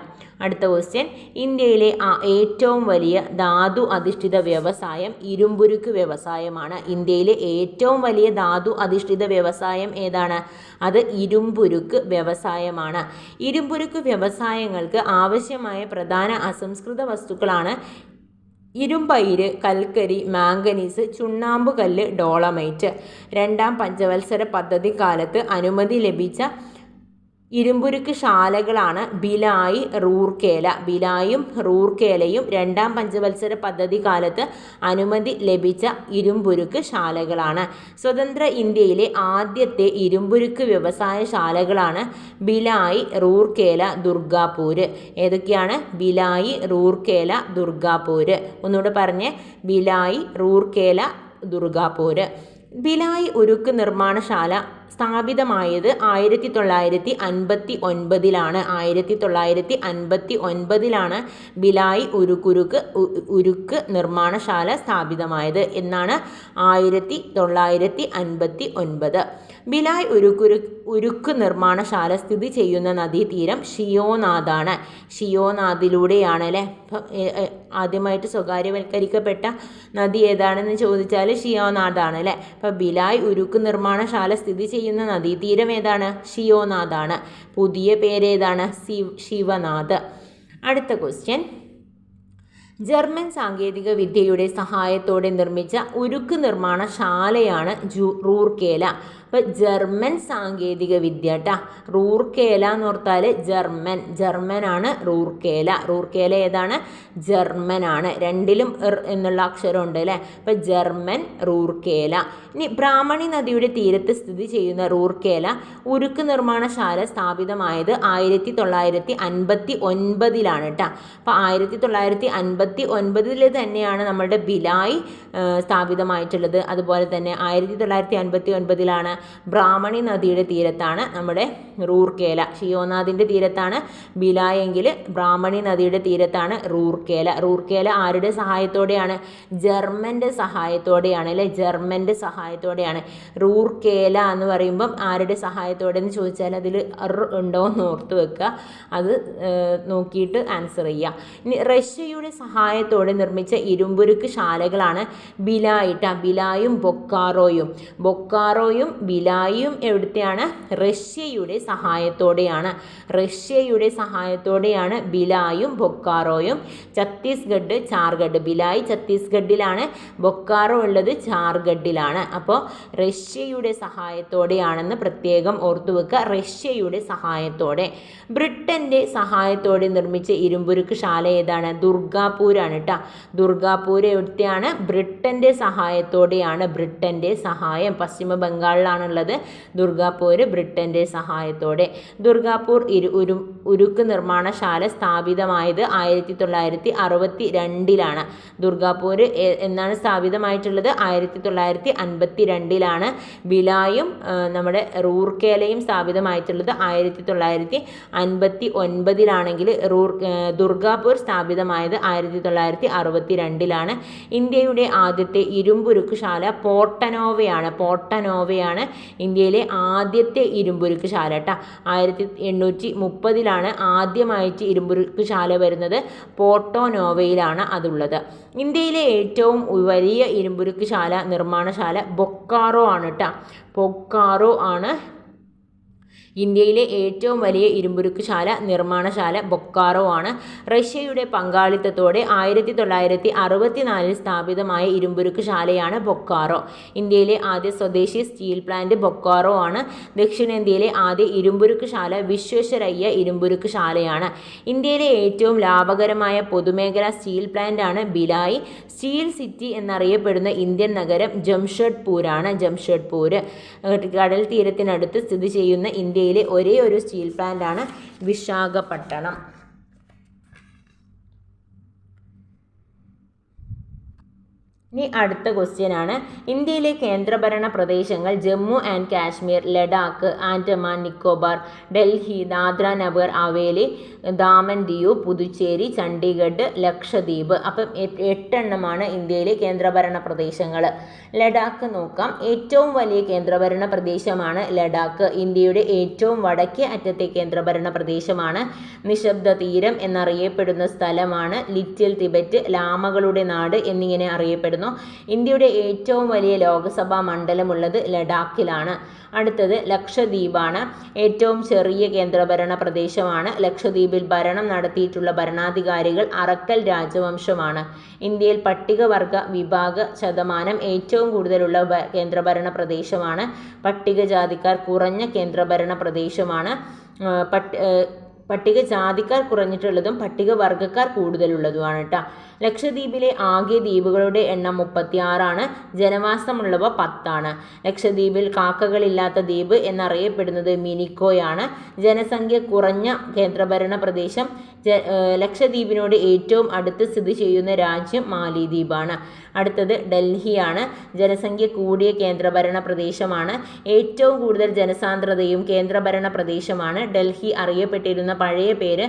അടുത്ത ക്വസ്റ്റ്യൻ. ഇന്ത്യയിലെ ഏറ്റവും വലിയ ധാതു അധിഷ്ഠിത വ്യവസായം ഇരുമ്പുരുക്ക് വ്യവസായമാണ്. ഇന്ത്യയിലെ ഏറ്റവും വലിയ ധാതു അധിഷ്ഠിത വ്യവസായം ഏതാണ്? അത് ഇരുമ്പുരുക്ക് വ്യവസായമാണ്. ഇരുമ്പുരുക്ക് വ്യവസായങ്ങൾക്ക് ആവശ്യമായ പ്രധാന അസംസ്കൃത വസ്തുക്കളാണ് ഇരുമ്പയിര്, കൽക്കരി, മാംഗനീസ്, ചുണ്ണാമ്പുകല്ല്, ഡോളമൈറ്റ്. രണ്ടാം പഞ്ചവത്സര പദ്ധതി കാലത്ത് അനുമതി ലഭിച്ച ഇരുമ്പുരുക്ക് ശാലകളാണ് ഭിലായ്, റൂർക്കേല. ഭിലായും റൂർക്കേലയും രണ്ടാം പഞ്ചവത്സര പദ്ധതി കാലത്ത് അനുമതി ലഭിച്ച ഇരുമ്പുരുക്ക് ശാലകളാണ്. സ്വതന്ത്ര ഇന്ത്യയിലെ ആദ്യത്തെ ഇരുമ്പുരുക്ക് വ്യവസായ ശാലകളാണ് ഭിലായ്, റൂർക്കേല, ദുർഗാപൂര്. ഏതൊക്കെയാണ്? ഭിലായ്, റൂർക്കേല, ദുർഗാപൂര്. ഒന്നുകൂടെ പറഞ്ഞേ. ഭിലായ്, റൂർക്കേല, ദുർഗാപൂര്. ഭിലായ് ഉരുക്ക് നിർമ്മാണശാല സ്ഥാപിതമായത് 1959-ലാണ്. 1959-ലാണ് ഭിലായ് ഉരുക്ക് നിർമ്മാണശാല സ്ഥാപിതമായത്. എന്നാണ് 1959. ഭിലായ് ഉരുക്ക് നിർമ്മാണശാല സ്ഥിതി ചെയ്യുന്ന നദീതീരം ഷിയോനാഥാണ്. ഷിയോനാഥിലൂടെയാണ് അല്ലേ. ആദ്യമായിട്ട് സ്വകാര്യവൽക്കരിക്കപ്പെട്ട നദി ഏതാണെന്ന് ചോദിച്ചാൽ ഷിയോനാഥാണ് അല്ലേ. അപ്പോൾ ഭിലായ് ഉരുക്ക് നിർമ്മാണശാല സ്ഥിതി ചെയ്യുന്ന നദീതീരം ഏതാണ്? ഷിയോനാഥാണ്. പുതിയ പേരേതാണ്? ശിവനാഥ്. അടുത്ത ക്വസ്റ്റ്യൻ. ജർമ്മൻ സാങ്കേതിക വിദ്യയുടെ സഹായത്തോടെ നിർമ്മിച്ച ഉരുക്ക് നിർമ്മാണശാലയാണ് റൂർക്കേല. അപ്പോൾ ജർമ്മൻ സാങ്കേതിക വിദ്യ കേട്ടോ. റൂർക്കേല എന്ന് ഓർത്താൽ ജർമ്മനാണ് റൂർക്കേല. റൂർക്കേല ഏതാണ്? ജർമ്മനാണ്. രണ്ടിലും എന്നുള്ള അക്ഷരമുണ്ട് അല്ലേ. അപ്പോൾ ജർമ്മൻ റൂർക്കേല. ഇനി ബ്രാഹ്മണി നദിയുടെ തീരത്ത് സ്ഥിതി ചെയ്യുന്ന റൂർക്കേല ഉരുക്ക് നിർമ്മാണശാല സ്ഥാപിതമായത് 1959-ലാണ് കേട്ടോ. അപ്പോൾ 1959 തന്നെയാണ് നമ്മുടെ ഭിലായ് സ്ഥാപിതമായിട്ടുള്ളത്. അതുപോലെ തന്നെ 1959-ലാണ് ബ്രാഹ്മണി നദിയുടെ തീരത്താണ് നമ്മുടെ റൂർക്കേല. ഷിയോനാഥിൻ്റെ തീരത്താണ് ഭിലായ് എങ്കിൽ ബ്രാഹ്മണി നദിയുടെ തീരത്താണ് റൂർക്കേല. റൂർക്കേല ആരുടെ സഹായത്തോടെയാണ്? ജർമ്മൻ്റെ സഹായത്തോടെയാണ് അല്ലേ. ജർമ്മൻ്റെ സഹായത്തോടെയാണ്. റൂർക്കേല എന്ന് പറയുമ്പം ആരുടെ സഹായത്തോടെ എന്ന് ചോദിച്ചാൽ അതിൽ ഉണ്ടോ എന്ന് ഓർത്ത് വെക്കുക. അത് നോക്കിയിട്ട് ആൻസർ ചെയ്യുക. ഇനി റഷ്യയുടെ സഹായത്തോടെ നിർമ്മിച്ച ഇരുമ്പുരുക്ക് ശാലകളാണ് ഭിലായ്. ഭിലായും ബൊക്കാറോയും. ഭിലായിയും എവിടുത്തെയാണ്? റഷ്യയുടെ സഹായത്തോടെയാണ് ഭിലായും ബൊക്കാറോയും. ഛത്തീസ്ഗഡ്, ഝാർഖണ്ഡ്. ഭിലായ് ഛത്തീസ്ഗഡിലാണ്, ബൊക്കാറോ ഉള്ളത് ഝാർഖണ്ഡിലാണ്. അപ്പോൾ റഷ്യയുടെ സഹായത്തോടെയാണെന്ന് പ്രത്യേകം ഓർത്തുവെക്കുക. റഷ്യയുടെ സഹായത്തോടെ. ബ്രിട്ടൻ്റെ സഹായത്തോടെ നിർമ്മിച്ച ഇരുമ്പുരുക്ക് ശാല ഏതാണ്? ദുർഗാപൂരാണ് കേട്ടോ. ദുർഗാപൂർ എവിടുത്തെയാണ്? ബ്രിട്ടൻ്റെ സഹായത്തോടെയാണ്. ബ്രിട്ടൻ്റെ സഹായം പശ്ചിമ ബംഗാളിലാണുള്ളത്. ദുർഗാപൂർ ബ്രിട്ടൻ്റെ സഹായത്തോടെ. ദുർഗാപൂർ ഉരുക്ക് നിർമ്മാണശാല സ്ഥാപിതമായത് 1962 ദുർഗാപൂർ എന്നാണ് സ്ഥാപിതമായിട്ടുള്ളത്? 1952. ഭിലായും നമ്മുടെ റൂർക്കേലയും സ്ഥാപിതമായിട്ടുള്ളത് 1959. ദുർഗാപൂർ സ്ഥാപിതമായത് 1962. ഇന്ത്യയുടെ ആദ്യത്തെ ഇരുമ്പുരുക്ക് ശാല പോർട്ടനോവയാണ് ഇന്ത്യയിലെ ആദ്യത്തെ ഇരുമ്പുരുക്ക് ശാല കേട്ടോ. 1830 ആദ്യമായിട്ട് ഇരുമ്പുരുക്ക് ശാല വരുന്നത്. പോർട്ടോനോവയിലാണ് അതുള്ളത്. ഇന്ത്യയിലെ ഏറ്റവും വലിയ ഇരുമ്പുരുക്ക് നിർമ്മാണശാല ബൊക്കാറോ ആണ് കേട്ടോ. ബൊക്കാറോ ആണ് ഇന്ത്യയിലെ ഏറ്റവും വലിയ ഇരുമ്പുരുക്ക് നിർമ്മാണശാല ബൊക്കാറോ ആണ്. റഷ്യയുടെ പങ്കാളിത്തത്തോടെ 1964 സ്ഥാപിതമായ ഇരുമ്പുരുക്ക് ശാലയാണ് ബൊക്കാറോ. ഇന്ത്യയിലെ ആദ്യ സ്വദേശി സ്റ്റീൽ പ്ലാന്റ് ബൊക്കാറോ ആണ്. ദക്ഷിണേന്ത്യയിലെ ആദ്യ ഇരുമ്പുരുക്ക് ശാല വിശ്വേശ്വരയ്യ ഇരുമ്പുരുക്ക് ശാലയാണ്. ഇന്ത്യയിലെ ഏറ്റവും ലാഭകരമായ പൊതുമേഖലാ സ്റ്റീൽ പ്ലാന്റ് ആണ് ഭിലായ്. സ്റ്റീൽ സിറ്റി എന്നറിയപ്പെടുന്ന ഇന്ത്യൻ നഗരം ജംഷഡ്പൂരാണ്. കടൽ തീരത്തിനടുത്ത് സ്ഥിതി ചെയ്യുന്ന ഇന്ത്യയിലെ ഒരേ ഒരു സ്റ്റീൽ പ്ലാന്റ് ആണ് വിശാഖപട്ടണം. ഇനി അടുത്ത ക്വസ്റ്റ്യൻ ആണ്. ഇന്ത്യയിലെ കേന്ദ്രഭരണ പ്രദേശങ്ങൾ ജമ്മു ആൻഡ് കാശ്മീർ, ലഡാക്ക്, ആൻഡമാൻ നിക്കോബാർ, ഡൽഹി, ദാദ്ര നഗർ ഹവേലി, ദാമൻ ദിയു, പുതുച്ചേരി, ചണ്ഡീഗഡ്, ലക്ഷദ്വീപ്. അപ്പം 8 എണ്ണമാണ് ഇന്ത്യയിലെ കേന്ദ്രഭരണ പ്രദേശങ്ങൾ. ലഡാക്ക് നോക്കാം. ഏറ്റവും വലിയ കേന്ദ്രഭരണ പ്രദേശമാണ് ലഡാക്ക്. ഇന്ത്യയുടെ ഏറ്റവും വടക്കേ അറ്റത്തെ കേന്ദ്രഭരണ പ്രദേശമാണ്. നിശബ്ദ തീരം എന്നറിയപ്പെടുന്ന സ്ഥലമാണ്. ലിറ്റിൽ തിബറ്റ്, ലാമകളുടെ നാട് എന്നിങ്ങനെ അറിയപ്പെടുന്നു. ഇന്ത്യയുടെ ഏറ്റവും വലിയ ലോകസഭാ മണ്ഡലമുള്ളത് ലഡാക്കിലാണ്. അടുത്തത് ലക്ഷദ്വീപാണ്. ഏറ്റവും ചെറിയ കേന്ദ്രഭരണ പ്രദേശമാണ്. ലക്ഷദ്വീപിൽ ഭരണം നടത്തിയിട്ടുള്ള ഭരണാധികാരികൾ അറക്കൽ രാജവംശമാണ്. ഇന്ത്യയിൽ പട്ടികവർഗ വിഭാഗ ശതമാനം ഏറ്റവും കൂടുതലുള്ള കേന്ദ്രഭരണ പ്രദേശമാണ്. പട്ടികജാതിക്കാർ കുറഞ്ഞ കേന്ദ്രഭരണ പ്രദേശമാണ്. പട്ടികജാതിക്കാർ കുറഞ്ഞിട്ടുള്ളതും പട്ടികവർഗക്കാർ കൂടുതലുള്ളതുമാണ് കേട്ടോ. ലക്ഷദ്വീപിലെ ആകെ ദ്വീപുകളുടെ എണ്ണം 36. ജനവാസമുള്ളവ 10. ലക്ഷദ്വീപിൽ കാക്കകളില്ലാത്ത ദ്വീപ് എന്നറിയപ്പെടുന്നത് മിനിക്കോയാണ്. ജനസംഖ്യ കുറഞ്ഞ കേന്ദ്രഭരണ പ്രദേശം. ലക്ഷദ്വീപിനോട് ഏറ്റവും അടുത്ത് സ്ഥിതി ചെയ്യുന്ന രാജ്യം മാലിദ്വീപാണ്. അടുത്തത് ഡൽഹിയാണ്. ജനസംഖ്യ കൂടിയ കേന്ദ്രഭരണ പ്രദേശമാണ്. ഏറ്റവും കൂടുതൽ ജനസാന്ദ്രതയും കേന്ദ്രഭരണ പ്രദേശമാണ്. ഡൽഹി അറിയപ്പെട്ടിരുന്ന പഴയ പേര്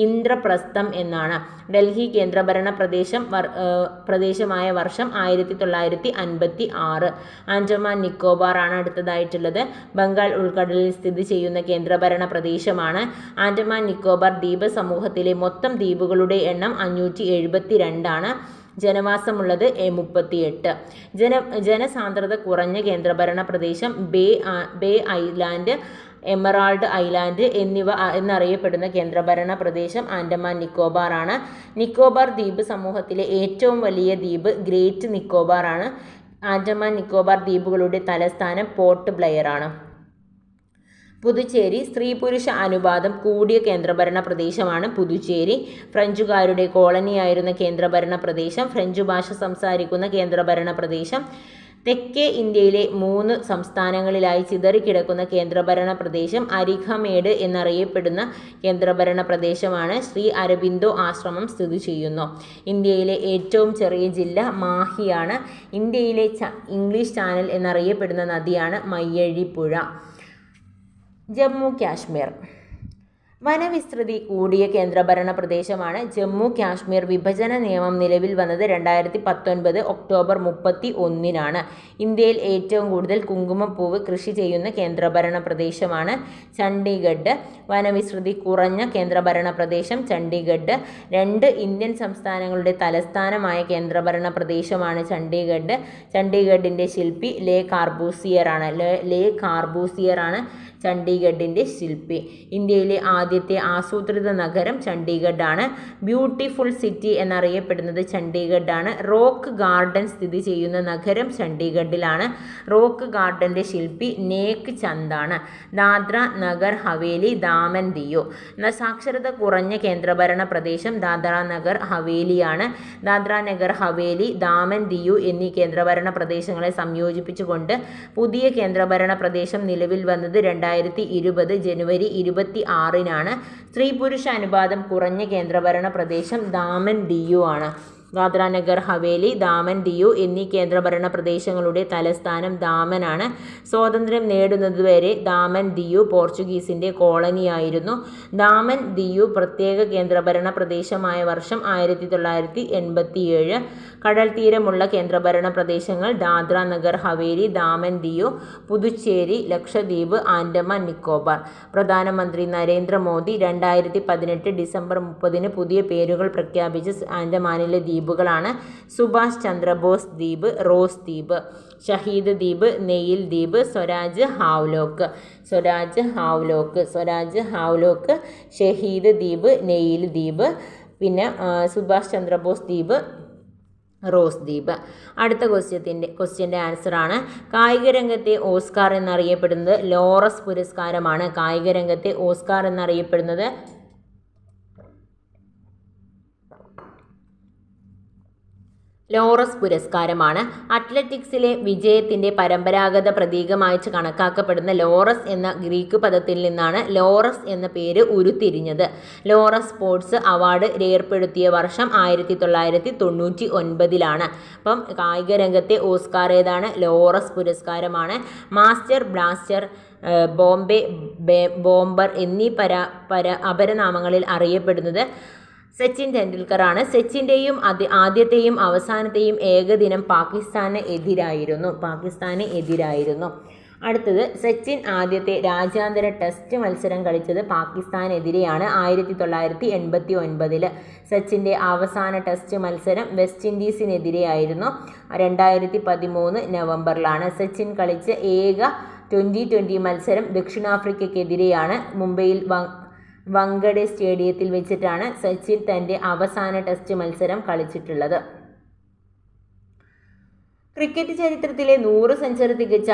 ഇന്ദ്രപ്രസ്ഥം എന്നാണ്. ഡൽഹി കേന്ദ്രഭരണ പ്രദേശമായ വർഷം 1956. ആൻഡമാൻ നിക്കോബാർ ആണ് അടുത്തതായിട്ടുള്ളത്. ബംഗാൾ ഉൾക്കടലിൽ സ്ഥിതി ചെയ്യുന്ന കേന്ദ്രഭരണ പ്രദേശമാണ്. ആൻഡമാൻ നിക്കോബാർ ദ്വീപ സമൂഹത്തിലെ മൊത്തം ദ്വീപുകളുടെ എണ്ണം 572. ജനവാസമുള്ളത് 38. ജനസാന്ദ്രത കുറഞ്ഞ കേന്ദ്രഭരണ പ്രദേശം ബേ ഐലാൻഡ്, എമറാൾഡ് ഐലാൻഡ് എന്നിവ എന്നറിയപ്പെടുന്ന കേന്ദ്രഭരണ പ്രദേശം ആൻഡമാൻ നിക്കോബാർ ആണ്. നിക്കോബാർ ദ്വീപ് സമൂഹത്തിലെ ഏറ്റവും വലിയ ദ്വീപ് ഗ്രേറ്റ് നിക്കോബാർ ആണ്. ആൻഡമാൻ നിക്കോബാർ ദ്വീപുകളുടെ തലസ്ഥാനം പോർട്ട് ബ്ലെയർ ആണ്. പുതുച്ചേരി സ്ത്രീ പുരുഷ അനുപാതം കൂടിയ കേന്ദ്രഭരണ പ്രദേശമാണ് പുതുച്ചേരി. ഫ്രഞ്ചുകാരുടെ കോളനിയായിരുന്ന കേന്ദ്രഭരണ പ്രദേശം. ഫ്രഞ്ച് ഭാഷ സംസാരിക്കുന്ന കേന്ദ്രഭരണ പ്രദേശം. തെക്കേ ഇന്ത്യയിലെ 3 സംസ്ഥാനങ്ങളിലായി ചിതറിക്കിടക്കുന്ന കേന്ദ്രഭരണ പ്രദേശം അരിഖമേട് എന്നറിയപ്പെടുന്ന കേന്ദ്രഭരണ പ്രദേശമാണ്. ശ്രീ അരബിന്ദോ ആശ്രമം സ്ഥിതി ചെയ്യുന്നു. ഇന്ത്യയിലെ ഏറ്റവും ചെറിയ ജില്ല മാഹിയാണ്. ഇന്ത്യയിലെ ഇംഗ്ലീഷ് ചാനൽ എന്നറിയപ്പെടുന്ന നദിയാണ് മയ്യഴിപ്പുഴ. ജമ്മു കാശ്മീർ. വനവിസ്തൃതി കൂടിയ കേന്ദ്രഭരണ പ്രദേശമാണ് ജമ്മു കാശ്മീർ. വിഭജന നിയമം നിലവിൽ വന്നത് 2019 ഒക്ടോബർ 31-നാണ്. ഇന്ത്യയിൽ ഏറ്റവും കൂടുതൽ കുങ്കുമപ്പൂവ് കൃഷി ചെയ്യുന്ന കേന്ദ്രഭരണ പ്രദേശമാണ് ചണ്ഡീഗഡ്. വനവിസ്തൃതി കുറഞ്ഞ കേന്ദ്രഭരണ പ്രദേശം ചണ്ഡീഗഡ്. 2 ഇന്ത്യൻ സംസ്ഥാനങ്ങളുടെ തലസ്ഥാനമായ കേന്ദ്രഭരണ പ്രദേശമാണ് ചണ്ഡീഗഡ്. ചണ്ഡീഗഡിൻ്റെ ശില്പി ലേ കാർബൂസിയറാണ് ചണ്ഡീഗഡിൻ്റെ ശില്പി. ഇന്ത്യയിലെ ആദ്യത്തെ ആസൂത്രിത നഗരം ചണ്ഡീഗഡാണ്. ബ്യൂട്ടിഫുൾ സിറ്റി എന്നറിയപ്പെടുന്നത് ചണ്ഡീഗഡാണ്. റോക്ക് ഗാർഡൻ സ്ഥിതി ചെയ്യുന്ന നഗരം ചണ്ഡീഗഡിലാണ്. റോക്ക് ഗാർഡൻ്റെ ശില്പി നേക് ചന്ദാണ്. ദാദ്ര നഗർ ഹവേലി, ദാമൻ ദിയു. സാക്ഷരത കുറഞ്ഞ കേന്ദ്രഭരണ പ്രദേശം ദാദ്ര നഗർ ഹവേലിയാണ്. ദാദ്ര നഗർ ഹവേലി, ദാമൻ ദിയു എന്നീ കേന്ദ്രഭരണ പ്രദേശങ്ങളെ സംയോജിപ്പിച്ചുകൊണ്ട് പുതിയ കേന്ദ്രഭരണ പ്രദേശം നിലവിൽ വന്നത് 2020 ജനുവരി 26-നാണ്. സ്ത്രീ പുരുഷ അനുപാതം കുറഞ്ഞ കേന്ദ്രഭരണ പ്രദേശം ദാമൻ ദിയു ആണ്. ദാദ്ര നഗർ ഹവേലി, ദാമൻ ദിയു എന്നീ കേന്ദ്രഭരണ പ്രദേശങ്ങളുടെ തലസ്ഥാനം ദാമനാണ്. സ്വാതന്ത്ര്യം നേടുന്നതുവരെ ദാമൻ ദിയു പോർച്ചുഗീസിൻ്റെ കോളനിയായിരുന്നു. ദാമൻ ദിയു പ്രത്യേക കേന്ദ്രഭരണ പ്രദേശമായ വർഷം 1987. കടൽ തീരമുള്ള കേന്ദ്രഭരണ പ്രദേശങ്ങൾ ദാദ്ര നഗർ ഹവേലി, ദാമൻ ദിയു, പുതുച്ചേരി, ലക്ഷദ്വീപ്, ആൻഡമാൻ നിക്കോബാർ. പ്രധാനമന്ത്രി നരേന്ദ്രമോദി 2018 ഡിസംബർ 30 പുതിയ പേരുകൾ പ്രഖ്യാപിച്ച് ആൻഡമാനിലെ ദ്വീപുകളാണ് സുഭാഷ് ചന്ദ്രബോസ് ദ്വീപ്, റോസ് ദ്വീപ്, ഷഹീദ് ദ്വീപ്, നെയിൽ ദ്വീപ്, സ്വരാജ് ഹാവ്ലോക്ക്, ഷഹീദ് ദ്വീപ്, നെയിൽ ദ്വീപ്, പിന്നെ സുഭാഷ് ചന്ദ്രബോസ് ദ്വീപ്, റോസ് ദ്വീപ്. അടുത്ത ക്വസ്റ്റ്യൻ്റെ ആൻസറാണ് കായിക രംഗത്തെ ഓസ്കാർ എന്നറിയപ്പെടുന്നത് ലോറസ് പുരസ്കാരമാണ്. കായിക രംഗത്തെ ഓസ്കാർ എന്നറിയപ്പെടുന്നത് ലോറസ് പുരസ്കാരമാണ്. അത്ലറ്റിക്സിലെ വിജയത്തിൻ്റെ പരമ്പരാഗത പ്രതീകമായി കണക്കാക്കപ്പെടുന്ന ലോറസ് എന്ന ഗ്രീക്ക് പദത്തിൽ നിന്നാണ് ലോറസ് എന്ന പേര് ഉരുത്തിരിഞ്ഞത്. ലോറസ് സ്പോർട്സ് അവാർഡ് ഏർപ്പെടുത്തിയ വർഷം 1999-ലാണ്. അപ്പം കായിക രംഗത്തെ ഓസ്കാർ ഏതാണ്? ലോറസ് പുരസ്കാരമാണ്. മാസ്റ്റർ ബ്ലാസ്റ്റർ, ബോംബർ എന്നീ അപരനാമങ്ങളിൽ അറിയപ്പെടുന്നത് സച്ചിൻ ടെണ്ടുൽക്കർ ആണ്. സച്ചിൻ്റെയും ആദ്യത്തെയും അവസാനത്തെയും ഏകദിനം പാകിസ്ഥാന് എതിരായിരുന്നു. അടുത്തത് സച്ചിൻ ആദ്യത്തെ രാജ്യാന്തര ടെസ്റ്റ് മത്സരം കളിച്ചത് പാകിസ്ഥാനെതിരെയാണ് 1989. സച്ചിൻ്റെ അവസാന ടെസ്റ്റ് മത്സരം വെസ്റ്റ് ഇൻഡീസിനെതിരെയായിരുന്നു 2013 നവംബറിലാണ്. സച്ചിൻ കളിച്ച ഏക T20 മത്സരം ദക്ഷിണാഫ്രിക്കയ്ക്കെതിരെയാണ്. മുംബൈയിൽ വങ്കഡെ സ്റ്റേഡിയത്തിൽ വെച്ചിട്ടാണ് സച്ചിൻ തൻ്റെ അവസാന ടെസ്റ്റ് മത്സരം കളിച്ചിട്ടുള്ളത്. ക്രിക്കറ്റ് ചരിത്രത്തിലെ 100 സെഞ്ചുറി തികച്ച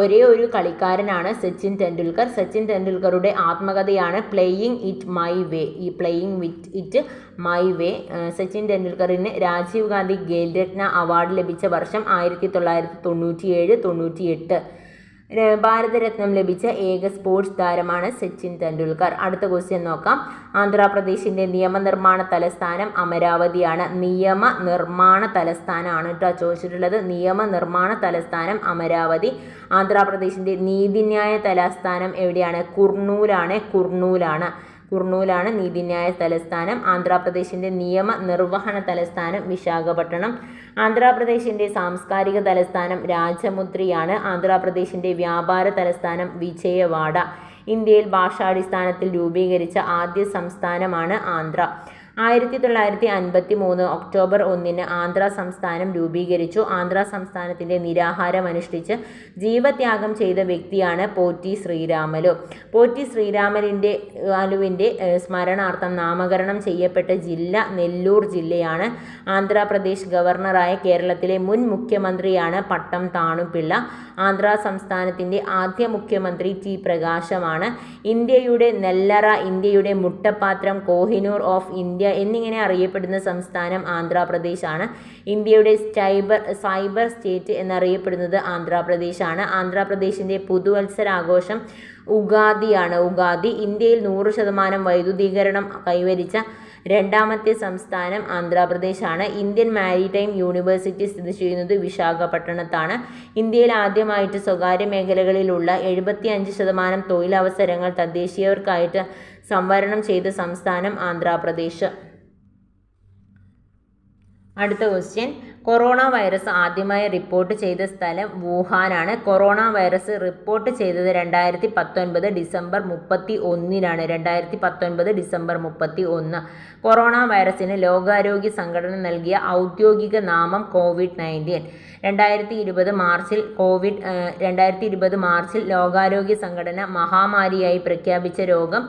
ഒരേ ഒരു കളിക്കാരനാണ് സച്ചിൻ ടെണ്ടുൽക്കർ. സച്ചിൻ ടെണ്ടുൽക്കറുടെ ആത്മകഥയാണ് playing it my way. Sachin ടെണ്ടുൽക്കറിന് രാജീവ് ഗാന്ധി ഖേൽരത്ന അവാർഡ് ലഭിച്ച വർഷം 1997-98. ഭാരതരത്നം ലഭിച്ച ഏക സ്പോർട്സ് താരമാണ് സച്ചിൻ ടെണ്ടുൽക്കർ. അടുത്ത ക്വസ്റ്റ്യൻ നോക്കാം. ആന്ധ്രാപ്രദേശിൻ്റെ നിയമനിർമ്മാണ തലസ്ഥാനം അമരാവതിയാണ്. നിയമനിർമ്മാണ തലസ്ഥാനമാണ് കേട്ടോ ചോദിച്ചിട്ടുള്ളത്. നിയമനിർമ്മാണ തലസ്ഥാനം അമരാവതി. ആന്ധ്രാപ്രദേശിൻ്റെ നീതിന്യായ തലസ്ഥാനം എവിടെയാണ്? കുർണൂലാണ് നീതിന്യായ തലസ്ഥാനം. ആന്ധ്രാപ്രദേശിൻ്റെ നിയമനിർവഹണ തലസ്ഥാനം വിശാഖപട്ടണം. ആന്ധ്രാപ്രദേശിൻ്റെ സാംസ്കാരിക തലസ്ഥാനം രാജമുദ്രിയാണ്. ആന്ധ്രാപ്രദേശിൻ്റെ വ്യാപാര തലസ്ഥാനം വിജയവാഡ. ഇന്ത്യയിൽ ഭാഷാടിസ്ഥാനത്തിൽ രൂപീകരിച്ച ആദ്യ സംസ്ഥാനമാണ് ആന്ധ്ര. 1953 ഒക്ടോബർ 1 ആന്ധ്ര സംസ്ഥാനം രൂപീകരിച്ചു. ആന്ധ്ര സംസ്ഥാനത്തിൻ്റെ നിരാഹാരമനുഷ്ഠിച്ച് ജീവത്യാഗം ചെയ്ത വ്യക്തിയാണ് പോറ്റി ശ്രീരാമലു. പോറ്റി ശ്രീരാമലുവിൻ്റെ സ്മരണാർത്ഥം നാമകരണം ചെയ്യപ്പെട്ട ജില്ല നെല്ലൂർ ജില്ലയാണ്. ആന്ധ്രാപ്രദേശ് ഗവർണറായ കേരളത്തിലെ മുൻ മുഖ്യമന്ത്രിയാണ് പട്ടം താണുപിള്ള. ആന്ധ്ര സംസ്ഥാനത്തിൻ്റെ ആദ്യ മുഖ്യമന്ത്രി ടി പ്രകാശമാണ്. ഇന്ത്യയുടെ നെല്ലറ, ഇന്ത്യയുടെ മുട്ടപ്പാത്രം, കോഹിനൂർ ഓഫ് ഇന്ത്യ എന്നിങ്ങനെ അറിയപ്പെടുന്ന സംസ്ഥാനം ആന്ധ്രാപ്രദേശാണ്. ഇന്ത്യയുടെ സൈബർ സ്റ്റേറ്റ് എന്നറിയപ്പെടുന്നത് ആന്ധ്രാപ്രദേശാണ്. ആന്ധ്രാപ്രദേശിൻ്റെ പുതുവത്സരാഘോഷം ഉഗാദിയാണ്. ഇന്ത്യയിൽ 100% വൈദ്യുതീകരണം കൈവരിച്ച രണ്ടാമത്തെ സംസ്ഥാനം ആന്ധ്രാപ്രദേശാണ്. ഇന്ത്യൻ മാരിടൈം യൂണിവേഴ്സിറ്റി സ്ഥിതി ചെയ്യുന്നത് വിശാഖപട്ടണത്താണ്. ഇന്ത്യയിൽ ആദ്യമായിട്ട് സ്വകാര്യ മേഖലകളിലുള്ള 75% തൊഴിലവസരങ്ങൾ തദ്ദേശീയർക്കായിട്ട് സംവരണം ചെയ്ത സംസ്ഥാനം ആന്ധ്രാപ്രദേശ്. അടുത്ത ക്വസ്റ്റ്യൻ, കൊറോണ വൈറസ് ആദ്യമായി റിപ്പോർട്ട് ചെയ്ത സ്ഥലം വുഹാനാണ്. കൊറോണ വൈറസ് റിപ്പോർട്ട് ചെയ്തത് 2019 ഡിസംബർ 31-നാണ്. 2019 ഡിസംബർ 31. കൊറോണ വൈറസിന് ലോകാരോഗ്യ സംഘടന നൽകിയ ഔദ്യോഗിക നാമം COVID-19. 2020 മാർച്ചിൽ ലോകാരോഗ്യ സംഘടന മഹാമാരിയായി പ്രഖ്യാപിച്ച രോഗം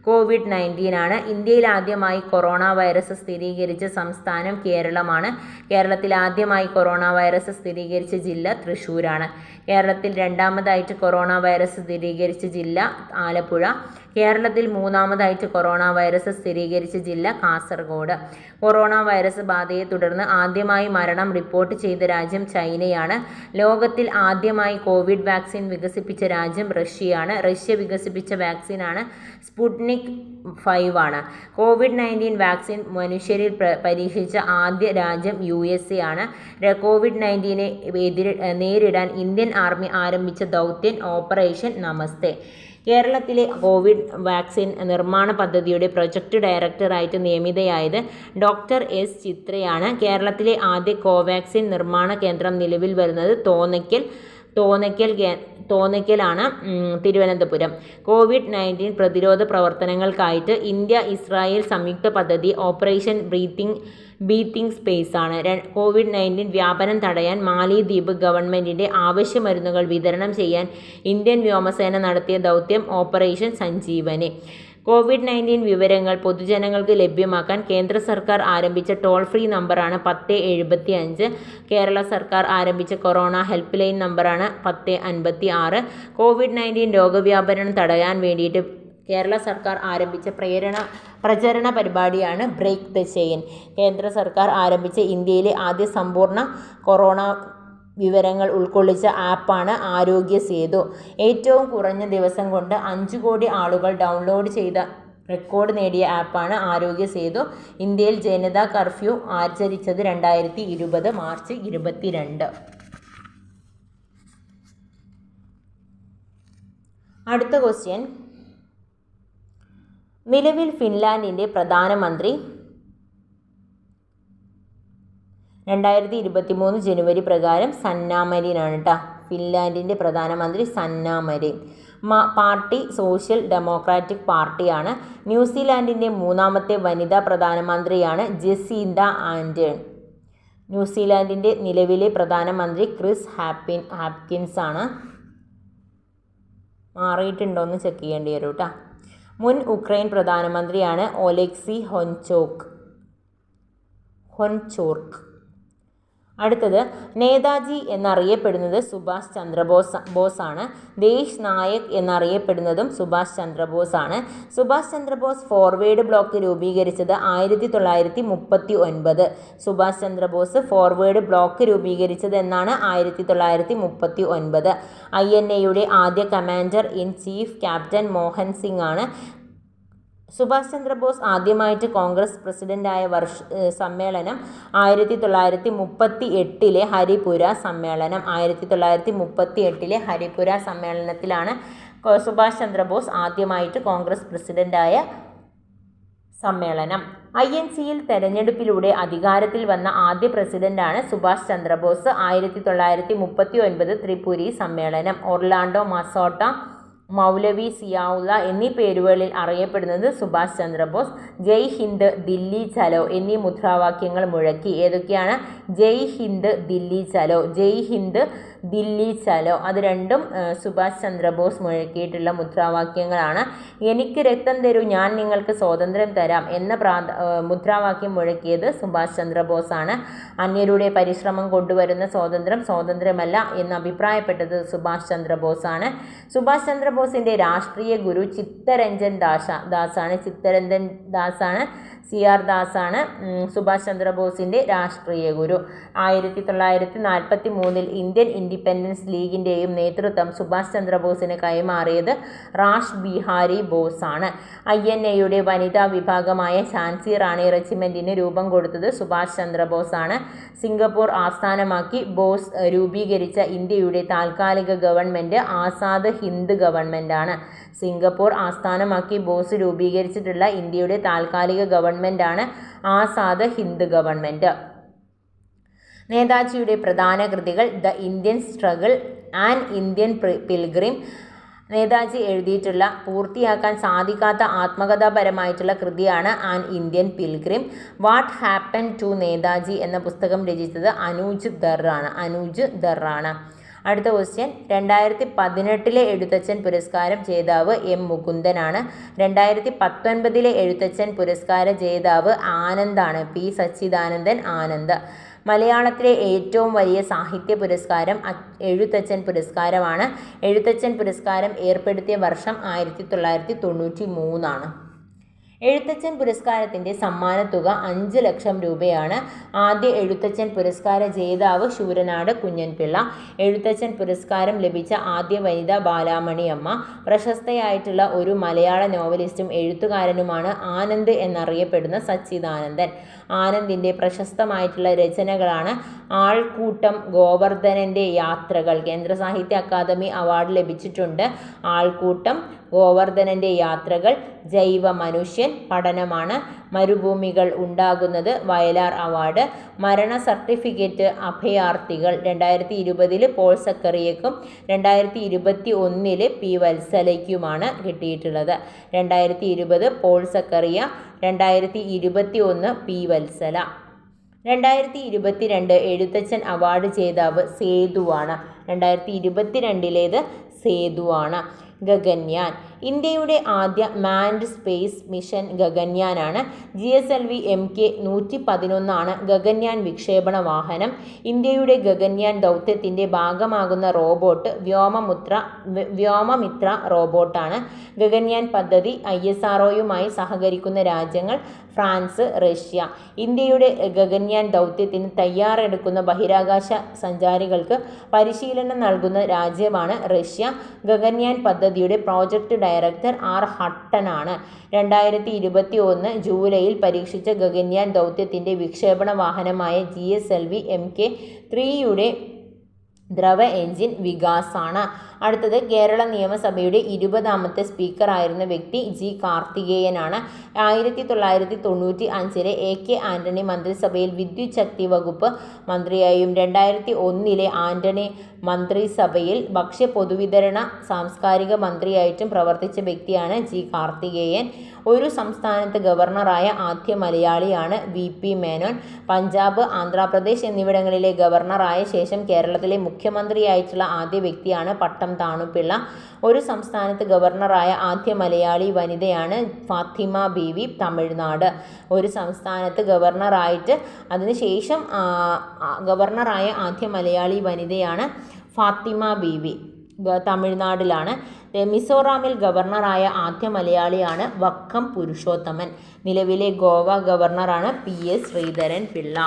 COVID-19 ആണ്. ഇന്ത്യയിൽ ആദ്യമായി കൊറോണ വൈറസ് സ്ഥിരീകരിച്ച സംസ്ഥാനം കേരളമാണ്. കേരളത്തിൽ ആദ്യമായി കൊറോണ വൈറസ് സ്ഥിരീകരിച്ച ജില്ല തൃശ്ശൂരാണ്. കേരളത്തിൽ രണ്ടാമതായിട്ട് കൊറോണ വൈറസ് സ്ഥിരീകരിച്ച ജില്ല ആലപ്പുഴ. കേരളത്തിൽ മൂന്നാമതായിട്ട് കൊറോണ വൈറസ് സ്ഥിരീകരിച്ച ജില്ല കാസർഗോഡ്. കൊറോണ വൈറസ് ബാധയെ തുടർന്ന് ആദ്യമായി മരണം റിപ്പോർട്ട് ചെയ്ത രാജ്യം ചൈനയാണ്. ലോകത്തിൽ ആദ്യമായി കോവിഡ് വാക്സിൻ വികസിപ്പിച്ച രാജ്യം റഷ്യയാണ്. റഷ്യ വികസിപ്പിച്ച വാക്സിനാണ് സ്പുട്നിക് 5 ആണ്. COVID-19 വാക്സിൻ മനുഷ്യരിൽ പരീക്ഷിച്ച ആദ്യ രാജ്യം USA ആണ്. COVID-19 നേരിടാൻ ഇന്ത്യൻ ആർമി ആരംഭിച്ച ദൗത്യം ഓപ്പറേഷൻ നമസ്തേ. കേരളത്തിലെ കോവിഡ് വാക്സിൻ നിർമ്മാണ പദ്ധതിയുടെ പ്രൊജക്ട് ഡയറക്ടറായിട്ട് നിയമിതയായത് ഡോക്ടർ എസ് ചിത്രയാണ്. കേരളത്തിലെ ആദ്യ കോവാക്സിൻ നിർമ്മാണ കേന്ദ്രം നിലവിൽ വരുന്നത് തോന്നയ്ക്കലാണ്, തിരുവനന്തപുരം. COVID-19 പ്രതിരോധ പ്രവർത്തനങ്ങൾക്കായിട്ട് ഇന്ത്യ ഇസ്രായേൽ സംയുക്ത പദ്ധതി ഓപ്പറേഷൻ ബ്രീത്തിങ് സ്പേസ് ആണ്. COVID-19 വ്യാപനം തടയാൻ മാലിദ്വീപ് ഗവൺമെൻറ്റിൻ്റെ ആവശ്യ മരുന്നുകൾ വിതരണം ചെയ്യാൻ ഇന്ത്യൻ വ്യോമസേന നടത്തിയ ദൗത്യം ഓപ്പറേഷൻ സഞ്ജീവനി. COVID-19 വിവരങ്ങൾ പൊതുജനങ്ങൾക്ക് ലഭ്യമാക്കാൻ കേന്ദ്ര സർക്കാർ ആരംഭിച്ച ടോൾ ഫ്രീ നമ്പറാണ് 1075. കേരള സർക്കാർ ആരംഭിച്ച കൊറോണ ഹെൽപ്പ് ലൈൻ നമ്പറാണ് 1056. COVID-19 രോഗവ്യാപനം തടയാൻ വേണ്ടിയിട്ട് കേരള സർക്കാർ ആരംഭിച്ച പ്രചരണ പരിപാടിയാണ് ബ്രേക്ക് ദ ചെയിൻ. കേന്ദ്ര സർക്കാർ ആരംഭിച്ച ഇന്ത്യയിലെ ആദ്യ സമ്പൂർണ്ണ കൊറോണ വിവരങ്ങൾ ഉൾക്കൊള്ളിച്ച ആപ്പാണ് ആരോഗ്യ സേതു. ഏറ്റവും കുറഞ്ഞ ദിവസം കൊണ്ട് 5 കോടി ആളുകൾ ഡൗൺലോഡ് ചെയ്ത റെക്കോർഡ് നേടിയ ആപ്പാണ് ആരോഗ്യ സേതു. ഇന്ത്യയിൽ ജനതാ കർഫ്യൂ ആചരിച്ചത് 2020 മാർച്ച് 22. അടുത്ത ക്വസ്റ്റ്യൻ, നിലവിൽ ഫിൻലാൻഡിൻ്റെ പ്രധാനമന്ത്രി 2023 ജനുവരി പ്രകാരം സന്ന മരിനാണ് കേട്ടോ. ഫിൻലാൻഡിൻ്റെ പ്രധാനമന്ത്രി സന്ന മരിൻ. പാർട്ടി സോഷ്യൽ ഡെമോക്രാറ്റിക് പാർട്ടിയാണ്. ന്യൂസിലാൻഡിൻ്റെ മൂന്നാമത്തെ വനിതാ പ്രധാനമന്ത്രിയാണ് ജെസിന്ത ആൻഡേൺ. ന്യൂസിലാൻഡിൻ്റെ നിലവിലെ പ്രധാനമന്ത്രി ക്രിസ് ഹാപ്കിൻസ് ആണ്. മാറിയിട്ടുണ്ടോയെന്ന് ചെക്ക് ചെയ്യേണ്ടി വരും കേട്ടോ. മുൻ ഉക്രൈൻ പ്രധാനമന്ത്രിയാണ് ഒലെക്സി ഹൊൻചോർക്ക്. അടുത്തത്, നേതാജി എന്നറിയപ്പെടുന്നത് സുഭാഷ് ചന്ദ്രബോസ് ആണ്. ദേശ് നായക് എന്നറിയപ്പെടുന്നതും സുഭാഷ് ചന്ദ്രബോസ് ആണ്. സുഭാഷ് ചന്ദ്രബോസ് ഫോർവേഡ് ബ്ലോക്ക് രൂപീകരിച്ചത് 1939. സുഭാഷ് ചന്ദ്രബോസ് ഫോർവേഡ് ബ്ലോക്ക് രൂപീകരിച്ചത് എന്നാണ് 1939. INAയുടെ ആദ്യ commander in chief captain Mohan Singh ആണ്. സുഭാഷ് ചന്ദ്രബോസ് ആദ്യമായിട്ട് കോൺഗ്രസ് പ്രസിഡൻ്റായ സമ്മേളനം 1938 ഹരിപുര സമ്മേളനം. 1938 ഹരിപുര സമ്മേളനത്തിലാണ് സുഭാഷ് ചന്ദ്രബോസ് ആദ്യമായിട്ട് കോൺഗ്രസ് പ്രസിഡൻ്റായ സമ്മേളനം. INCയിൽ തെരഞ്ഞെടുപ്പിലൂടെ അധികാരത്തിൽ വന്ന ആദ്യ പ്രസിഡന്റാണ് സുഭാഷ് ചന്ദ്രബോസ്. 1939 ത്രിപുരി സമ്മേളനം. ഒർലാൻഡോ മസോട്ട, മൗലവി സിയാഉല്ല എന്നീ പേരുകളിൽ അറിയപ്പെടുന്നത് സുഭാഷ് ചന്ദ്രബോസ്. ജയ് ഹിന്ദ്, ദില്ലി ചലോ എന്നീ മുദ്രാവാക്യങ്ങൾ മുഴക്കി. ഏതൊക്കെയാണ്? ജയ് ഹിന്ദ്, ദില്ലി ചലോ. ജയ് ഹിന്ദ്, ദില്ലി ചലോ, അത് രണ്ടും സുഭാഷ് ചന്ദ്രബോസ് മുഴക്കിയിട്ടുള്ള മുദ്രാവാക്യങ്ങളാണ്. എനിക്ക് രക്തം തരൂ, ഞാൻ നിങ്ങൾക്ക് സ്വാതന്ത്ര്യം തരാം എന്ന മുദ്രാവാക്യം മുഴക്കിയത് സുഭാഷ് ചന്ദ്രബോസ് ആണ്. അന്യരുടെ പരിശ്രമം കൊണ്ടുവരുന്ന സ്വാതന്ത്ര്യമല്ല എന്ന് അഭിപ്രായപ്പെട്ടത് സുഭാഷ് ചന്ദ്രബോസ് ആണ്. സുഭാഷ് ചന്ദ്രബോസിൻ്റെ രാഷ്ട്രീയ ഗുരു ചിത്തരഞ്ജൻ ദാസാണ്. CR ദാസാണ് സുഭാഷ് ചന്ദ്രബോസിൻ്റെ രാഷ്ട്രീയ ഗുരു. 1943 ഇന്ത്യൻ ഇൻഡിപെൻഡൻസ് ലീഗിൻ്റെയും നേതൃത്വം സുഭാഷ് ചന്ദ്രബോസിന് കൈമാറിയത് റാഷ് ബിഹാരി ബോസ് ആണ്. INAയുടെ വനിതാ വിഭാഗമായ ഝാൻസി റാണി റെജിമെൻറ്റിന് രൂപം കൊടുത്തത് സുഭാഷ് ചന്ദ്രബോസ് ആണ്. സിംഗപ്പൂർ ആസ്ഥാനമാക്കി ബോസ് രൂപീകരിച്ച ഇന്ത്യയുടെ താൽക്കാലിക ഗവൺമെൻറ് ആസാദ് ഹിന്ദ് ഗവൺമെൻറ്റാണ്. സിംഗപ്പൂർ ആസ്ഥാനമാക്കി ബോസ് രൂപീകരിച്ചിട്ടുള്ള ഇന്ത്യയുടെ താൽക്കാലിക ഗവൺമെൻറ്റാണ് ആസാദ് ഹിന്ദ് ഗവൺമെൻറ്. നേതാജിയുടെ പ്രധാന കൃതികൾ the Indian struggle, an Indian pilgrim. Netaji എഴുതിയിട്ടുള്ള പൂർത്തിയാക്കാൻ സാധിക്കാത്ത ആത്മകഥാപരമായിട്ടുള്ള കൃതിയാണ് an Indian pilgrim. What happen to Netaji എന്ന പുസ്തകം രചിച്ചത് അനൂജ് ദർ ആണ്. അടുത്ത ക്വസ്റ്റ്യൻ, 2018 എഴുത്തച്ഛൻ പുരസ്കാരം ജേതാവ് എം മുകുന്ദനാണ്. 2019 എഴുത്തച്ഛൻ പുരസ്കാര ജേതാവ് ആനന്ദാണ്, പി സച്ചിദാനന്ദൻ ആനന്ദ്. മലയാളത്തിലെ ഏറ്റവും വലിയ സാഹിത്യ പുരസ്കാരം എഴുത്തച്ഛൻ പുരസ്കാരമാണ്. എഴുത്തച്ഛൻ പുരസ്കാരം ഏർപ്പെടുത്തിയ വർഷം 1993 ആണ്. എഴുത്തച്ഛൻ പുരസ്കാരത്തിൻ്റെ സമ്മാനത്തുക 5 ലക്ഷം രൂപയാണ്. ആദ്യ എഴുത്തച്ഛൻ പുരസ്കാര ജേതാവ് ശൂരനാട് കുഞ്ഞൻപിള്ള. എഴുത്തച്ഛൻ പുരസ്കാരം ലഭിച്ച ആദ്യ വനിത ബാലാമണി അമ്മ. പ്രശസ്തയായിട്ടുള്ള ഒരു മലയാള നോവലിസ്റ്റും എഴുത്തുകാരനുമാണ് ആനന്ദ് എന്നറിയപ്പെടുന്ന സച്ചിദാനന്ദൻ. ആനന്ദിൻ്റെ പ്രശസ്തമായിട്ടുള്ള രചനകളാണ് ആൾക്കൂട്ടം, ഗോവർദ്ധനൻ്റെ യാത്രകൾ. കേന്ദ്ര സാഹിത്യ അക്കാദമി അവാർഡ് ലഭിച്ചിട്ടുണ്ട്. ആൾക്കൂട്ടം, ഗോവർദ്ധനൻ്റെ യാത്രകൾ, ജൈവ മനുഷ്യൻ, പഠനമാണ്, മരുഭൂമികൾ ഉണ്ടാകുന്നത്, വയലാർ അവാർഡ്, മരണ സർട്ടിഫിക്കറ്റ്, അഭയാർത്ഥികൾ. 2020 പോൾ സക്കറിയക്കും 2021 പി വത്സലയ്ക്കുമാണ് കിട്ടിയിട്ടുള്ളത്. 2020 പോൾ സക്കറിയ, 2021 പി വത്സല. 2022 എഴുത്തച്ഛൻ അവാർഡ് ജേതാവ് സേതുവാണ്. 2022 സേതുവാണ്. ഗഗൻയാൻ. ഇന്ത്യയുടെ ആദ്യ മാൻഡ് സ്പേസ് മിഷൻ ഗഗൻയാനാണ്. GSLV MK 111 ഗഗൻയാൻ വിക്ഷേപണ വാഹനം. ഇന്ത്യയുടെ ഗഗൻയാൻ ദൗത്യത്തിൻ്റെ ഭാഗമാകുന്ന റോബോട്ട് വ്യോമമിത്ര റോബോട്ടാണ്. ഗഗൻയാൻ പദ്ധതി ISROയുമായി സഹകരിക്കുന്ന രാജ്യങ്ങൾ ഫ്രാൻസ്, റഷ്യ. ഇന്ത്യയുടെ ഗഗൻയാൻ ദൗത്യത്തിന് തയ്യാറെടുക്കുന്ന ബഹിരാകാശ സഞ്ചാരികൾക്ക് പരിശീലനം നൽകുന്ന രാജ്യമാണ് റഷ്യ. ഗഗൻയാൻ പദ്ധതിയുടെ പ്രോജക്റ്റ് ഡയറക്ടർ R ഹട്ടനാണ്. 2021 ജൂലൈയിൽ പരീക്ഷിച്ച ഗഗൻയാൻ ദൗത്യത്തിൻ്റെ വിക്ഷേപണ വാഹനമായ GSLV MK 3യുടെ ദ്രവ എഞ്ചിൻ വികാസാണ്. അടുത്തത്, കേരള നിയമസഭയുടെ 20ാമത്തെ സ്പീക്കറായിരുന്ന വ്യക്തി G കാർത്തികേയനാണ്. 1995 AK ആന്റണി മന്ത്രിസഭയിൽ വിദ്യുത് ശക്തി വകുപ്പ് മന്ത്രിയായും 2001 ആന്റണി മന്ത്രിസഭയിൽ ഭക്ഷ്യ പൊതുവിതരണ സാംസ്കാരിക മന്ത്രിയായിട്ടും പ്രവർത്തിച്ച വ്യക്തിയാണ് G കാർത്തികേയൻ. ഒരു സംസ്ഥാനത്ത് ഗവർണറായ ആദ്യ മലയാളിയാണ് VP മേനോൻ. പഞ്ചാബ്, ആന്ധ്രാപ്രദേശ് എന്നിവിടങ്ങളിലെ ഗവർണറായ ശേഷം കേരളത്തിലെ മുഖ്യമന്ത്രിയായിട്ടുള്ള ആദ്യ വ്യക്തിയാണ് പട്ടം താണുപിള്ള. ഒരു സംസ്ഥാനത്ത് ഗവർണറായ ആദ്യ മലയാളി വനിതയാണ് ഫാത്തിമ ബീവി, തമിഴ്നാട്. ഒരു സംസ്ഥാനത്ത് ഗവർണറായിട്ട് അതിനുശേഷം ഗവർണറായ ആദ്യ മലയാളി വനിതയാണ് ഫാത്തിമ ബീവി, തമിഴ്നാട്ടിലാണ്. മിസോറാമിൽ ഗവർണറായ ആദ്യ മലയാളിയാണ് വക്കം പുരുഷോത്തമൻ. നിലവിലെ ഗോവ ഗവർണറാണ് PS ശ്രീധരൻ പിള്ള.